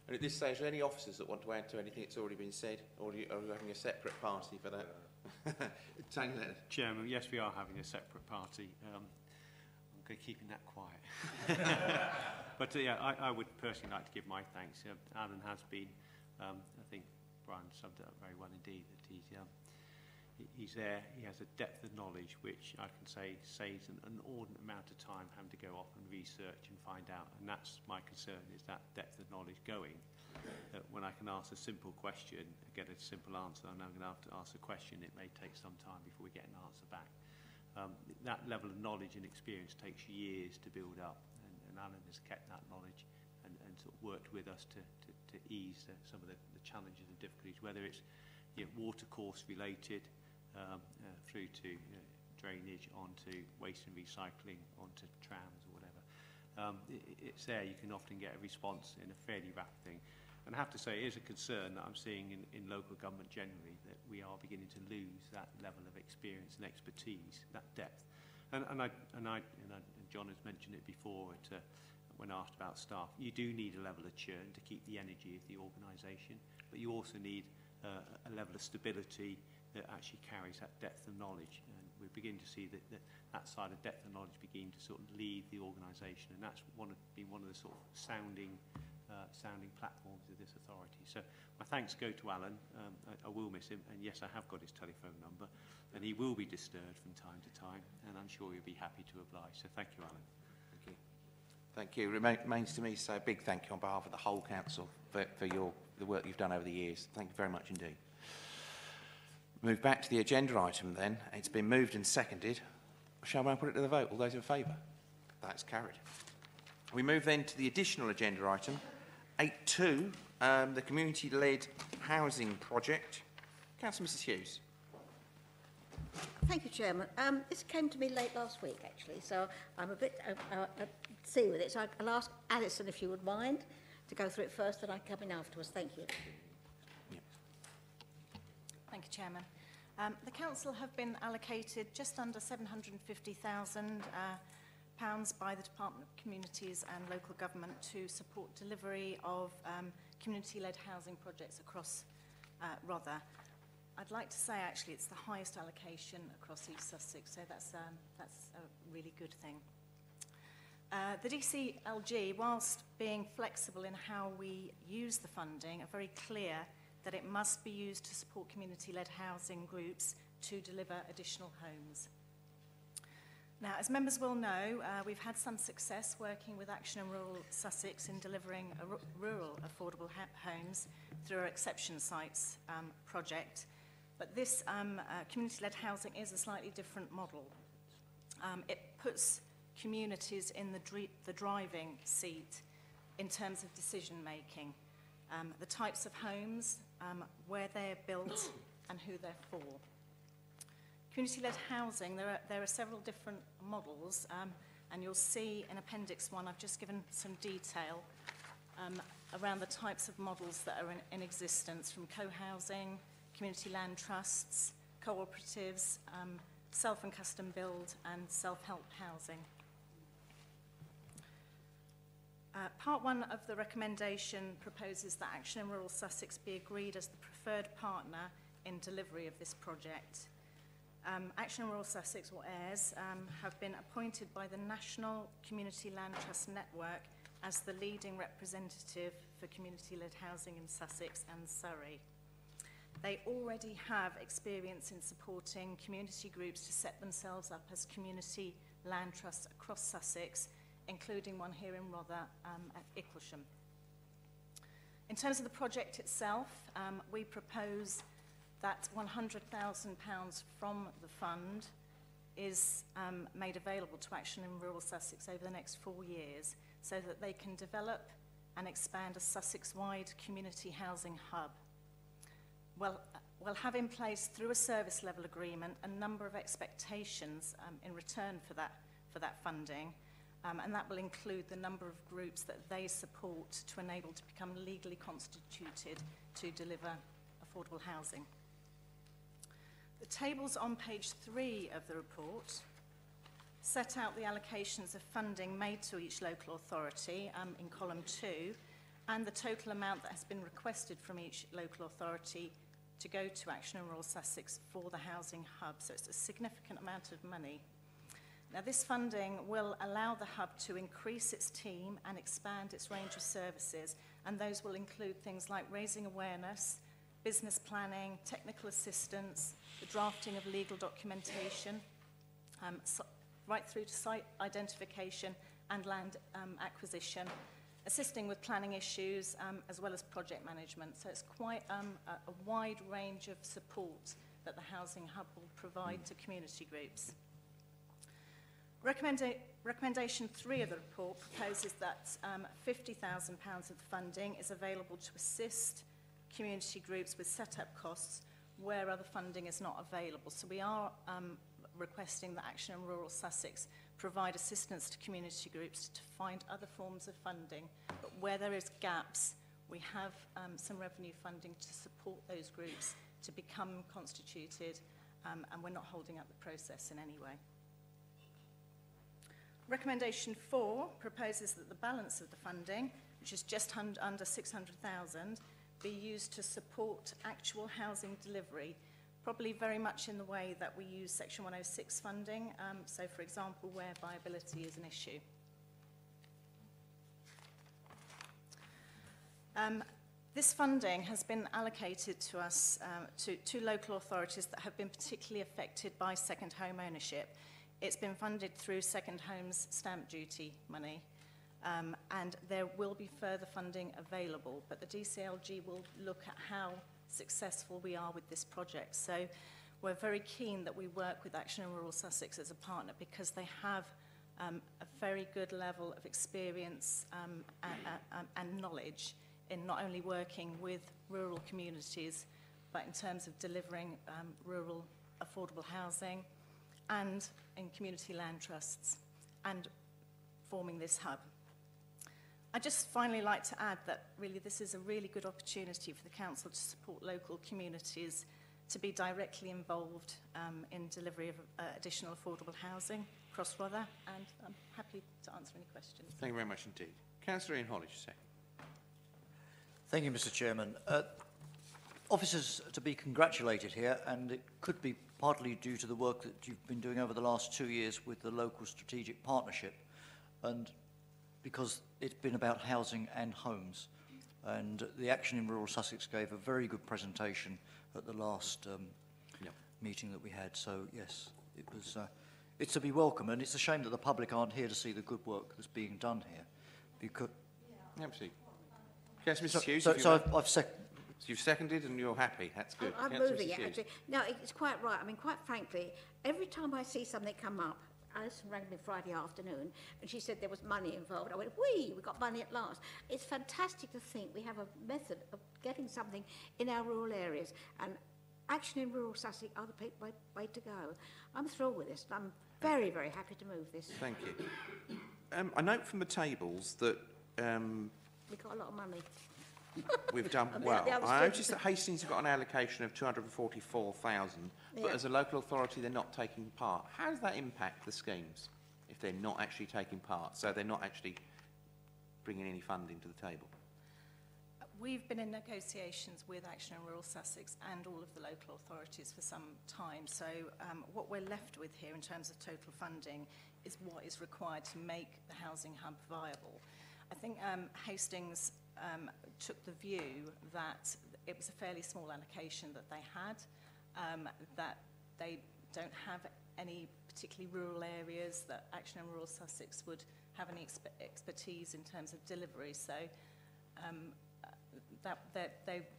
And at this stage, are there any officers that want to add to anything that's already been said, or are you having a separate party for that? Chairman, yes, we are having a separate party. I'm keeping that quiet. But yeah, I would personally like to give my thanks. Alan has been, I think Brian summed it up very well indeed, that he's there, he has a depth of knowledge which I can say saves an inordinate amount of time having to go off and research and find out, and that's my concern, is that depth of knowledge going. That when I can ask a simple question, get a simple answer, and I'm going to have to ask a question, it may take some time before we get an answer back. That level of knowledge and experience takes years to build up, and Alan has kept that knowledge and sort of worked with us to ease some of the challenges and difficulties, whether it's water course related, through to drainage, onto waste and recycling, onto trams or whatever. It's there, you can often get a response in a fairly rapid thing. And I have to say, it is a concern that I'm seeing in local government generally, that we are beginning to lose that level of experience and expertise, that depth. And John has mentioned it before when asked about staff. You do need a level of churn to keep the energy of the organisation, but you also need a level of stability that actually carries that depth of knowledge, and we're beginning to see that side of depth of knowledge begin to sort of lead the organisation, and that's been one of the sort of sounding platforms of this authority. So my thanks go to Alan. I will miss him, and yes, I have got his telephone number, and he will be disturbed from time to time, and I'm sure he'll be happy to oblige. So thank you, Alan. Thank you. Thank you. It remains to me to say a big thank you on behalf of the whole council for the work you've done over the years. Thank you very much indeed. Move back to the agenda item then. It's been moved and seconded. Shall we put it to the vote? All those in favour? That's carried. We move then to the additional agenda item, 8.2, the community-led housing project. Councillor Mrs Hughes. Thank you, Chairman. This came to me late last week, actually, so I'm a bit at sea with it. So I'll ask Alison if you would mind to go through it first, and I come in afterwards. Thank you. Chairman. The Council have been allocated just under £750,000 by the Department of Communities and Local Government to support delivery of community-led housing projects across Rother. I'd like to say, actually, it's the highest allocation across East Sussex, so that's a really good thing. The DCLG, whilst being flexible in how we use the funding, are very clear that it must be used to support community-led housing groups to deliver additional homes. Now, as members will know, we've had some success working with Action in Rural Sussex in delivering rural affordable homes through our Exception Sites project. But this community-led housing is a slightly different model. It puts communities in the driving seat in terms of decision-making, the types of homes, where they're built and who they're for. Community-led housing, there are several different models, and you'll see in Appendix 1, I've just given some detail around the types of models that are in existence, from co-housing, community land trusts, cooperatives, self and custom build, and self-help housing. Part 1 of the recommendation proposes that Action in Rural Sussex be agreed as the preferred partner in delivery of this project. Action in Rural Sussex, or AIRS, have been appointed by the National Community Land Trust Network as the leading representative for community-led housing in Sussex and Surrey. They already have experience in supporting community groups to set themselves up as community land trusts across Sussex, including one here in Rother at Icklesham. In terms of the project itself, we propose that £100,000 from the fund is made available to Action in Rural Sussex over the next 4 years so that they can develop and expand a Sussex-wide community housing hub. We'll have in place, through a service level agreement, a number of expectations in return for that funding, and that will include the number of groups that they support to enable to become legally constituted to deliver affordable housing. The tables on page 3 of the report set out the allocations of funding made to each local authority in column 2, and the total amount that has been requested from each local authority to go to Action in Rural Sussex for the housing hub. So it's a significant amount of money. Now, this funding will allow the hub to increase its team and expand its range of services, and those will include things like raising awareness, business planning, technical assistance, the drafting of legal documentation, right through to site identification and land acquisition, assisting with planning issues, as well as project management. So it's quite a wide range of support that the Housing Hub will provide to community groups. Recommendation 3 of the report proposes that £50,000 of the funding is available to assist community groups with set-up costs where other funding is not available. So we are requesting that Action in Rural Sussex provide assistance to community groups to find other forms of funding, but where there is gaps, we have some revenue funding to support those groups to become constituted, and we're not holding up the process in any way. Recommendation 4 proposes that the balance of the funding, which is just under 600,000, be used to support actual housing delivery, probably very much in the way that we use Section 106 funding, so for example, where viability is an issue. This funding has been allocated to us, to local authorities that have been particularly affected by second home ownership. It's been funded through second homes stamp duty money, and there will be further funding available, but the DCLG will look at how successful we are with this project. So we're very keen that we work with Action in Rural Sussex as a partner, because they have a very good level of experience and knowledge in not only working with rural communities, but in terms of delivering rural affordable housing and in community land trusts and forming this hub. I'd just finally like to add that really this is a really good opportunity for the Council to support local communities to be directly involved in delivery of additional affordable housing across Rother, and I'm happy to answer any questions. Thank you very much indeed. Councillor Ian Hollidge, second. Thank you, Mr. Chairman. Officers to be congratulated here, and it could be partly due to the work that you've been doing over the last 2 years with the local strategic partnership, and because it's been about housing and homes. And the Action in Rural Sussex gave a very good presentation at the last meeting that we had. So yes, it was. It's to be welcome, and it's a shame that the public aren't here to see the good work that's being done here. Because absolutely. Yes, Mr. Hughes. You've seconded and you're happy. That's good. I'm moving it, actually. No, it's quite right. I mean, quite frankly, every time I see something come up, Alison rang me Friday afternoon and she said there was money involved. I went, we got money at last. It's fantastic to think we have a method of getting something in our rural areas, and Action in Rural Sussex are the way to go. I'm thrilled with this. I'm very, very happy to move this. Thank you. I note from the tables that we've got a lot of money. We've done well. I noticed that Hastings have got an allocation of 244,000, but as a local authority they're not taking part. How does that impact the schemes if they're not actually taking part, so they're not actually bringing any funding to the table? We've been in negotiations with Action in Rural Sussex and all of the local authorities for some time, so what we're left with here in terms of total funding is what is required to make the housing hub viable. I think Hastings took the view that it was a fairly small allocation that they had, that they don't have any particularly rural areas, that Action in Rural Sussex would have any expertise in terms of delivery. So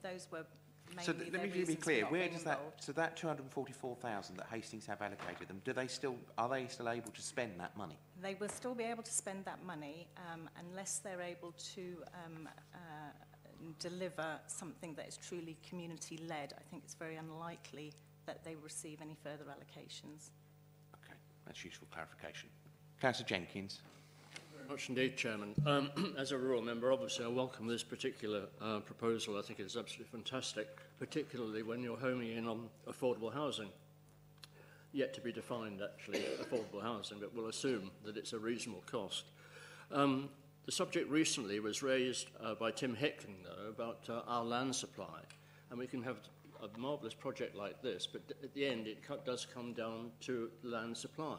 those were mainly so let me be clear. Where does that? So that 244,000 that Hastings have allocated them, are they still able to spend that money? They will still be able to spend that money unless they're able to deliver something that is truly community-led. I think it's very unlikely that they will receive any further allocations. Okay, that's useful clarification. Councillor Jenkins. Very much indeed, Chairman. As a rural member, obviously I welcome this particular proposal. I think it's absolutely fantastic, particularly when you're homing in on affordable housing. Yet to be defined, actually, affordable housing, but we'll assume that it's a reasonable cost. The subject recently was raised by Tim Hickling, though, about our land supply. And we can have a marvellous project like this, but at the end it does come down to land supply.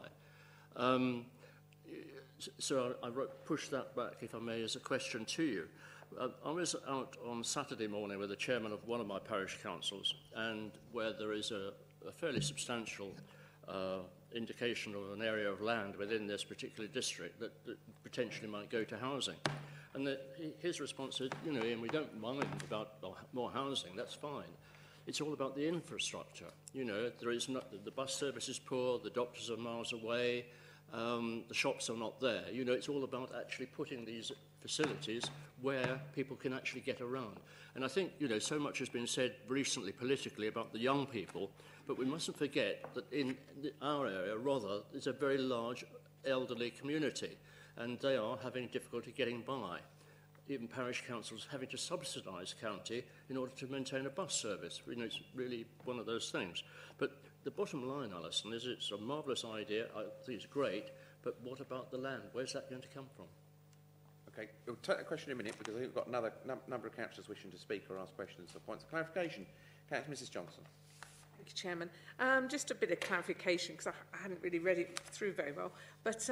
So I push that back, if I may, as a question to you. I was out on Saturday morning with the chairman of one of my parish councils, and where there is a fairly substantial indication of an area of land within this particular district that potentially might go to housing. And his response is, you know, Ian, we don't mind about more housing, that's fine. It's all about the infrastructure. You know, the bus service is poor, the doctors are miles away, the shops are not there. You know, it's all about actually putting these facilities where people can actually get around. And I think, you know, so much has been said recently politically about the young people, but we mustn't forget that in our area, rather, there's a very large elderly community, and they are having difficulty getting by. Even parish councils having to subsidise county in order to maintain a bus service. You know, it's really one of those things. But the bottom line, Alison, is it's a marvellous idea. I think it's great, but what about the land? Where's that going to come from? Okay, we'll take that question in a minute because I think we've got another number of councillors wishing to speak or ask questions or points of clarification. Mrs Johnson. Thank you, Chairman. Just a bit of clarification because I hadn't really read it through very well. But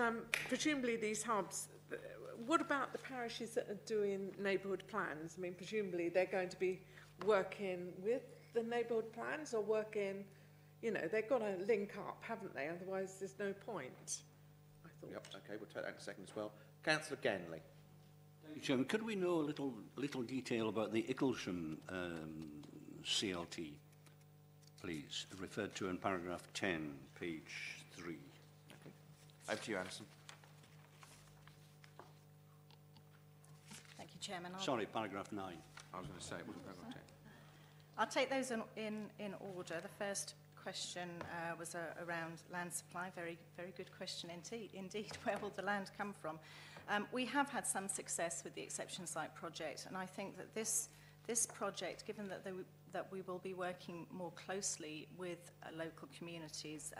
presumably these hubs, what about the parishes that are doing neighbourhood plans? I mean, presumably they're going to be working with the neighbourhood plans or working, you know, they've got to link up, haven't they? Otherwise there's no point, I thought. Yep, okay, we'll take that in a second as well. Councillor Ganley. Thank you, Chairman. Could we know a little detail about the Icklesham CLT, please, referred to in paragraph 10, page 3. Okay. Over to you, Alison. Thank you, Chairman. Sorry, paragraph 9. I was going to say, it wasn't paragraph 10. I'll take those in order. The first question was around land supply. Very, very good question indeed. Where will the land come from? We have had some success with the exception site project, and I think that this this project, given that, that we will be working more closely with local communities,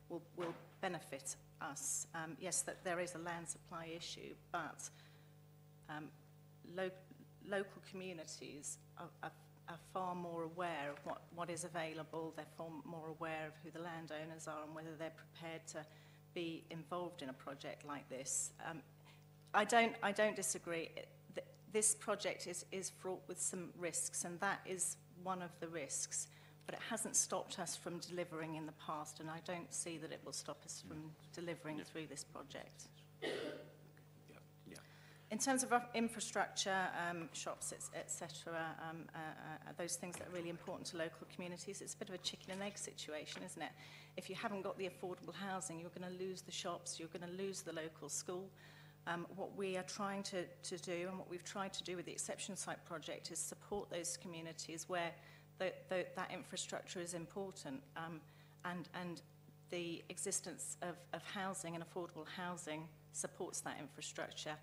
will benefit us. Yes, that there is a land supply issue, but local communities are far more aware of what is available. They're far more aware of who the landowners are and whether they're prepared to be involved in a project like this. I don't disagree. This project is fraught with some risks, and that is one of the risks, but it hasn't stopped us from delivering in the past, and I don't see that it will stop us from delivering through this project. In terms of infrastructure, shops, etc., those things that are really important to local communities, it's a bit of a chicken and egg situation, isn't it? If you haven't got the affordable housing, you're going to lose the shops, you're going to lose the local school. What we are trying to do, and what we've tried to do with the Exception Site project, is support those communities where that infrastructure is important, and the existence of housing and affordable housing supports that infrastructure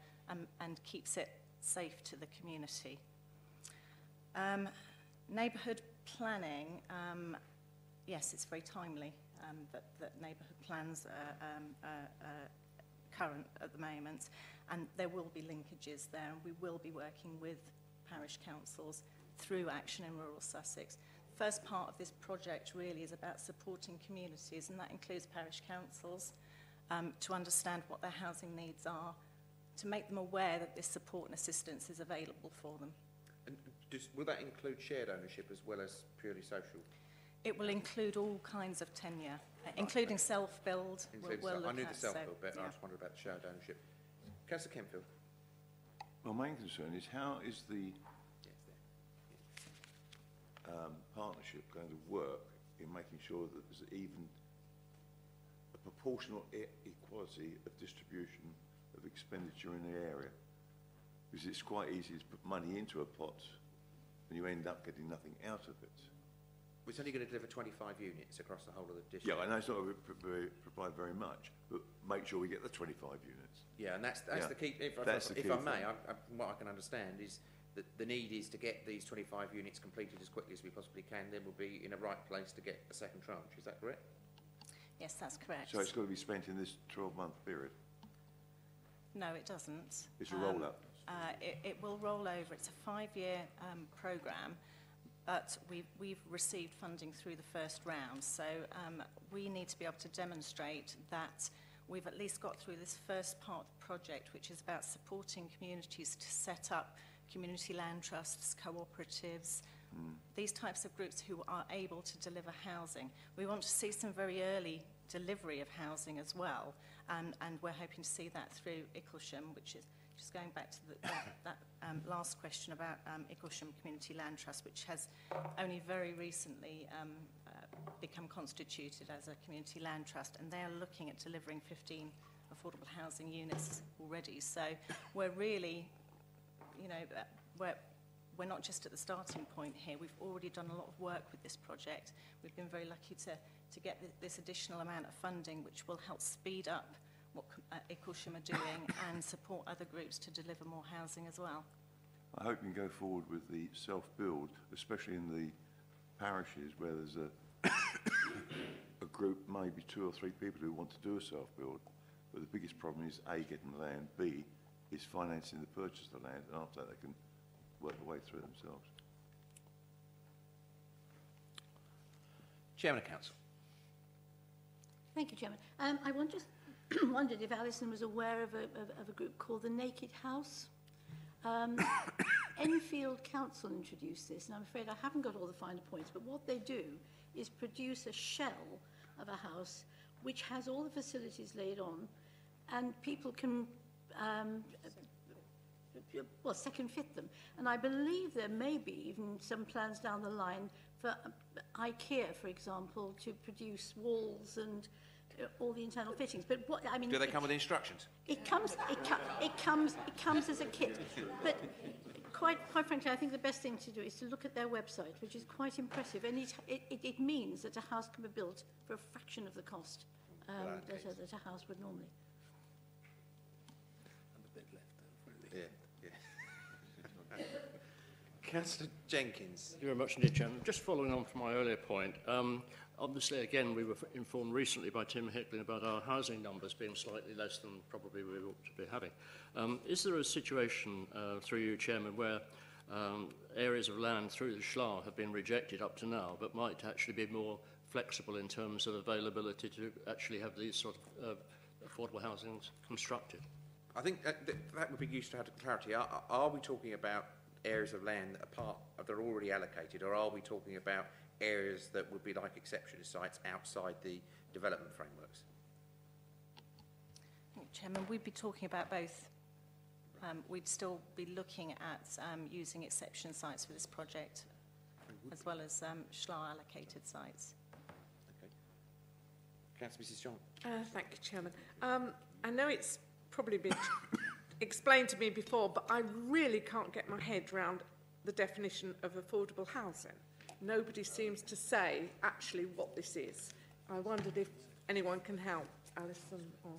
and keeps it safe to the community. Neighbourhood planning, yes, it's very timely that neighbourhood plans are current at the moment, and there will be linkages there, and we will be working with parish councils through Action in Rural Sussex. The first part of this project really is about supporting communities, and that includes parish councils, to understand what their housing needs are, to make them aware that this support and assistance is available for them. And will that include shared ownership as well as purely social? It will include all kinds of tenure, including self-build. I knew the self-build bit, I just wondered about the shared ownership. Councillor Kenfield. My main concern is how is the partnership going to work in making sure that there's even a proportional equality of distribution of expenditure in the area? Because it's quite easy to put money into a pot and you end up getting nothing out of it. It's only going to deliver 25 units across the whole of the district. Yeah, I know it's not going to provide very much, but make sure we get the 25 units. Yeah, and that's the key. If I may, what I can understand is that the need is to get these 25 units completed as quickly as we possibly can, then we'll be in a right place to get a second tranche. Is that correct? Yes, that's correct. So it's got to be spent in this 12-month period? No, it doesn't. It's a roll-up? It will roll over. It's a 5-year programme, but we've received funding through the first round. So we need to be able to demonstrate that we've at least got through this first part of the project, which is about supporting communities to set up community land trusts, cooperatives, these types of groups who are able to deliver housing. We want to see some very early delivery of housing as well, and we're hoping to see that through Icklesham, which is just going back to that last question about Icklesham Community Land Trust, which has only very recently become constituted as a community land trust, and they are looking at delivering 15 affordable housing units already. So we're really, you know, we're not just at the starting point here. We've already done a lot of work with this project. We've been very lucky to get this additional amount of funding, which will help speed up what Icklesham are doing and support other groups to deliver more housing as well. I hope you can go forward with the self-build, especially in the parishes where there's a group, maybe 2 or 3 people who want to do a self-build, but the biggest problem is A, getting the land, B, is financing the purchase of the land, and after that they can work their way through themselves. Chairman of Council. Thank you, Chairman. I wondered if Alison was aware of a group called the Naked House. Enfield Council introduced this, and I'm afraid I haven't got all the finer points, but what they do is produce a shell of a house which has all the facilities laid on, and people can second fit them. And I believe there may be even some plans down the line for IKEA, for example, to produce walls and all the internal fittings. But what I mean, do they come with instructions? It comes as a kit. But quite frankly, I think the best thing to do is to look at their website, which is quite impressive, and it means that a house can be built for a fraction of the cost that a house would normally. Councillor Jenkins. Thank you very much indeed, Chairman. Just following on from my earlier point, obviously, again, we were informed recently by Tim Hicklin about our housing numbers being slightly less than probably we ought to be having. Is there a situation, through you, Chairman, where areas of land through the SCHLA have been rejected up to now, but might actually be more flexible in terms of availability to actually have these sort of affordable housing constructed? I think that would be useful to have clarity. Are we talking about areas of land that are already allocated, or are we talking about areas that would be like exceptional sites outside the development frameworks? Chairman, we'd be talking about both. We'd still be looking at using exception sites for this project, as well as SCHLA allocated sites. Okay. Councillor Mrs. John. Thank you, Chairman. I know it's probably been explained to me before, but I really can't get my head around the definition of affordable housing. Nobody seems to say actually what this is. I wondered if anyone can help, Alison or...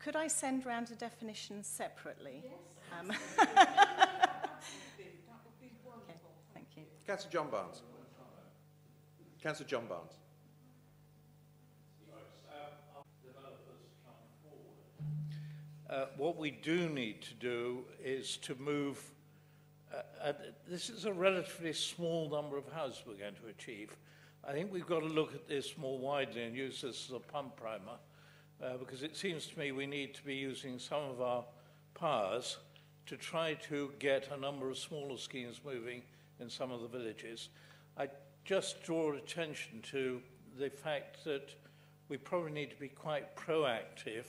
Could I send round a definition separately? Yes. Okay, thank you. Councillor John Barnes. Councillor John Barnes. What we do need to do is to move, this is a relatively small number of houses we're going to achieve. I think we've got to look at this more widely and use this as a pump primer, because it seems to me we need to be using some of our powers to try to get a number of smaller schemes moving in some of the villages. I just draw attention to the fact that we probably need to be quite proactive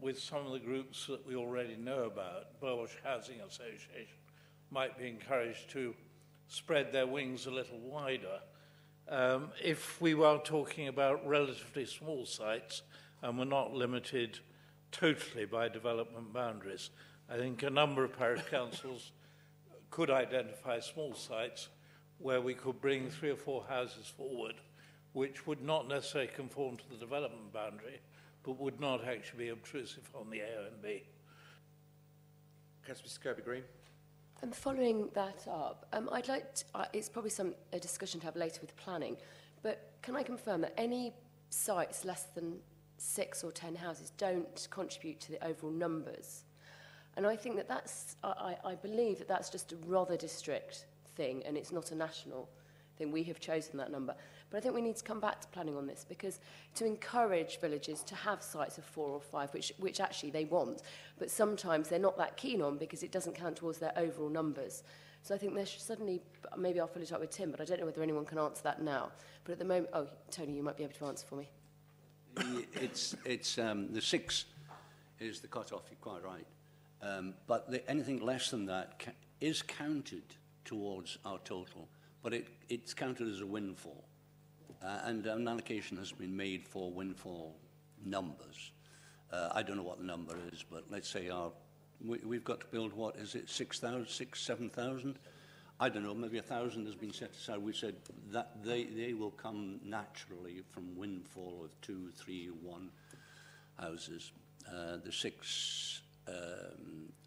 with some of the groups that we already know about. Burwash Housing Association might be encouraged to spread their wings a little wider. If we were talking about relatively small sites and we're not limited totally by development boundaries, I think a number of parish councils could identify small sites where we could bring 3 or 4 houses forward, which would not necessarily conform to the development boundary, but would not actually be obtrusive on the AONB. Councillor Kirby-Green. Following that up, I'd like to, it's probably a discussion to have later with planning, but can I confirm that any sites less than 6 or 10 houses don't contribute to the overall numbers? And I think that I believe that that's just a Rother district thing, and it's not a national thing. We have chosen that number. But I think we need to come back to planning on this, because to encourage villages to have sites of 4 or 5, which actually they want, but sometimes they're not that keen on because it doesn't count towards their overall numbers. So I think there should suddenly, maybe I'll follow it up with Tim, but I don't know whether anyone can answer that now. But at the moment, oh, Tony, you might be able to answer for me. It's the 6 is the cut-off, you're quite right. But anything less than that is counted towards our total, but it's counted as a windfall. And an allocation has been made for windfall numbers. I don't know what the number is, but let's say we've got to build, what is it, 6,000, 7,000? I don't know, maybe 1,000 has been set aside. We said that they will come naturally from windfall of 2, 3, 1 houses. The 6,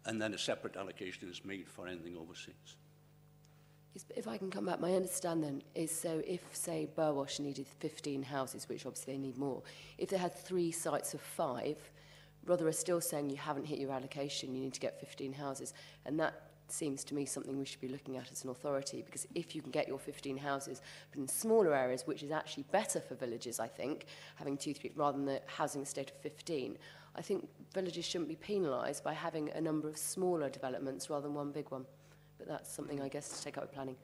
and then a separate allocation is made for anything over 6. If I can come back, my understanding is, so if, say, Burwash needed 15 houses, which obviously they need more, if they had 3 sites of 5, Rother are still saying you haven't hit your allocation, you need to get 15 houses. And that seems to me something we should be looking at as an authority, because if you can get your 15 houses, but in smaller areas, which is actually better for villages, I think, having 2, 3, rather than the housing estate of 15, I think villages shouldn't be penalised by having a number of smaller developments rather than one big one. But that's something, I guess, to take up with planning.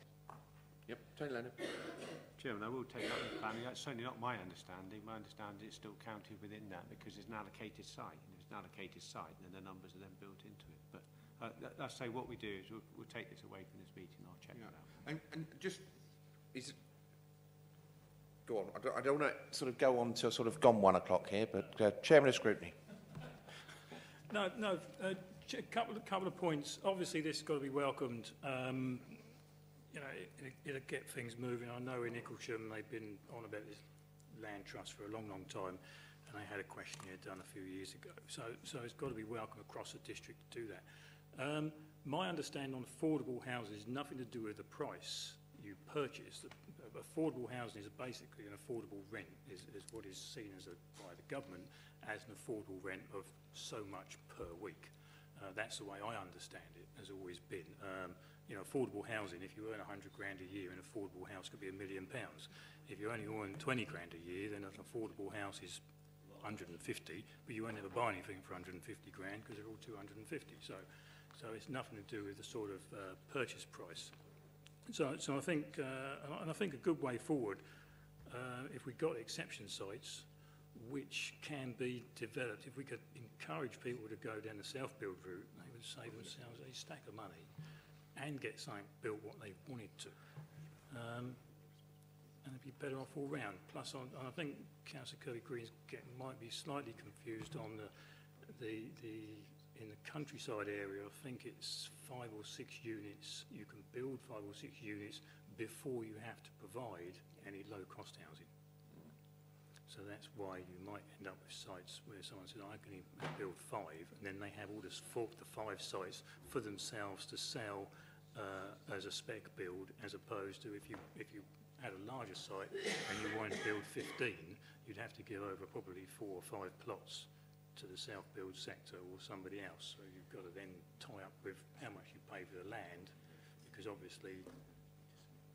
Yep, Tony Leonard. Chairman, I will take up with planning. That's certainly not my understanding. My understanding is it's still counted within that because it's an allocated site. And if it's an allocated site, then the numbers are then built into it. But I say what we do is we'll take this away from this meeting. I'll check that out. And just, go on. I don't want to sort of go on to sort of gone 1 o'clock here, but Chairman of Scrutiny. No. Couple of points. Obviously, this has got to be welcomed. You know, it'll get things moving. I know in Icklesham they've been on about this land trust for a long, long time, and and they had a questionnaire done a few years ago. So it's got to be welcome across the district to do that. My understanding on affordable housing is nothing to do with the price you purchase. Affordable housing is basically an affordable rent, is what is seen as by the government as an affordable rent of so much per week. That's the way I understand it, has always been. You know, affordable housing, if you earn 100 grand a year, an affordable house could be £1 million. If you only earn 20 grand a year, then an affordable house is 150, but you won't ever buy anything for 150 grand because they're all 250. So it's nothing to do with the sort of purchase price. So I think, and I think a good way forward, if we got exception sites, which can be developed, if we could encourage people to go down the self-build route, they would save themselves a stack of money and get something built what they wanted to. And it'd be better off all round. Plus, I think Councillor Kirby-Green might be slightly confused on in the countryside area. I think it's 5 or 6 units. You can build 5 or 6 units before you have to provide any low-cost housing. So that's why you might end up with sites where someone says, I can build 5, and then they have all the 5 sites for themselves to sell as a spec build, as opposed to if you had a larger site and you wanted to build 15, you'd have to give over probably 4 or 5 plots to the self-build sector or somebody else. So you've got to then tie up with how much you pay for the land, because obviously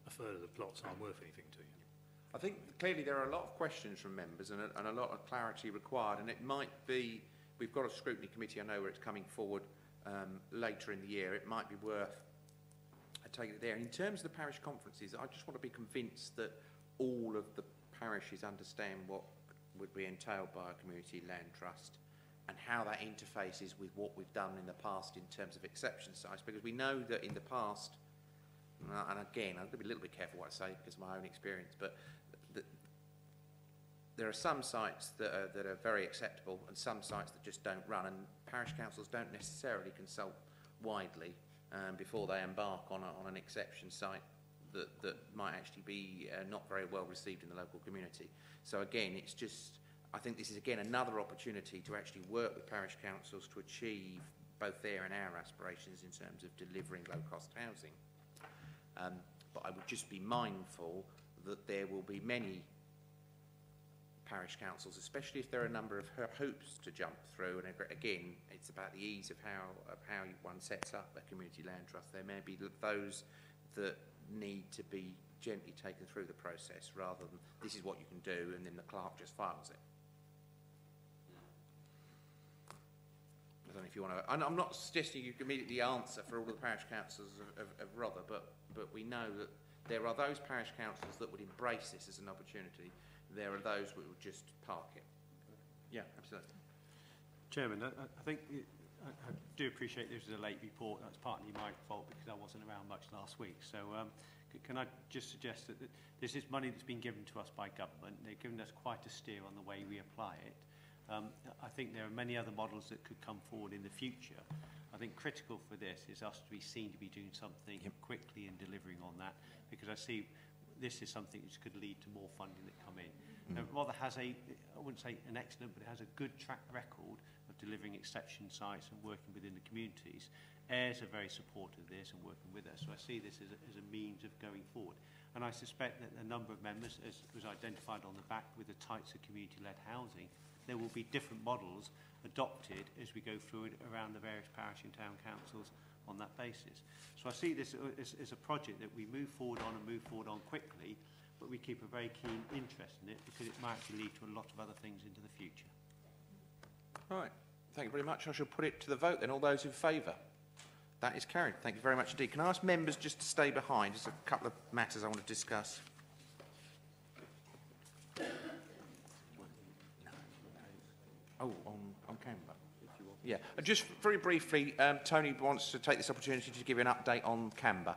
a third of the plots aren't worth anything to you. I think clearly there are a lot of questions from members and a lot of clarity required, and it might be, we've got a scrutiny committee, I know where it's coming forward later in the year, it might be worth taking it there. And in terms of the parish conferences, I just want to be convinced that all of the parishes understand what would be entailed by a community land trust and how that interfaces with what we've done in the past in terms of exception sites, because we know that in the past, and again, I'm going to be a little bit careful what I say because of my own experience, but there are some sites that are very acceptable and some sites that just don't run, and parish councils don't necessarily consult widely before they embark on an exception site that might actually be not very well received in the local community. So again, it's just, I think this is again another opportunity to actually work with parish councils to achieve both their and our aspirations in terms of delivering low-cost housing. But I would just be mindful that there will be many parish councils, especially if there are a number of hoops to jump through, and again, it's about the ease of how one sets up a community land trust. There may be those that need to be gently taken through the process rather than this is what you can do and then the clerk just files it. I don't know if you want to, I'm not suggesting you can immediately answer for all the parish councils of Rother, but we know that there are those parish councils that would embrace this as an opportunity. There are those that would just park it. Yeah, absolutely. Chairman, I think I do appreciate this is a late report. That's partly my fault because I wasn't around much last week. So can I just suggest that this is money that's been given to us by government. They've given us quite a steer on the way we apply it. I think there are many other models that could come forward in the future. I think critical for this is us to be seen to be doing something quickly and delivering on that, because I see this is something which could lead to more funding that come in. Now, Rother has I wouldn't say an excellent, but it has a good track record of delivering exception sites and working within the communities. Heirs are very supportive of this and working with us, so I see this as a means of going forward. And I suspect that a number of members, as was identified on the back with the types of community-led housing, there will be different models adopted as we go through it around the various parish and town councils on that basis. So I see this as a project that we move forward on and move forward on quickly, but we keep a very keen interest in it because it might actually lead to a lot of other things into the future. Right, thank you very much. I shall put it to the vote then. All those in favour? That is carried. Thank you very much indeed. Can I ask members just to stay behind? Just a couple of matters I want to discuss. Oh, on camera. Yeah, just very briefly, Tony wants to take this opportunity to give you an update on Canberra.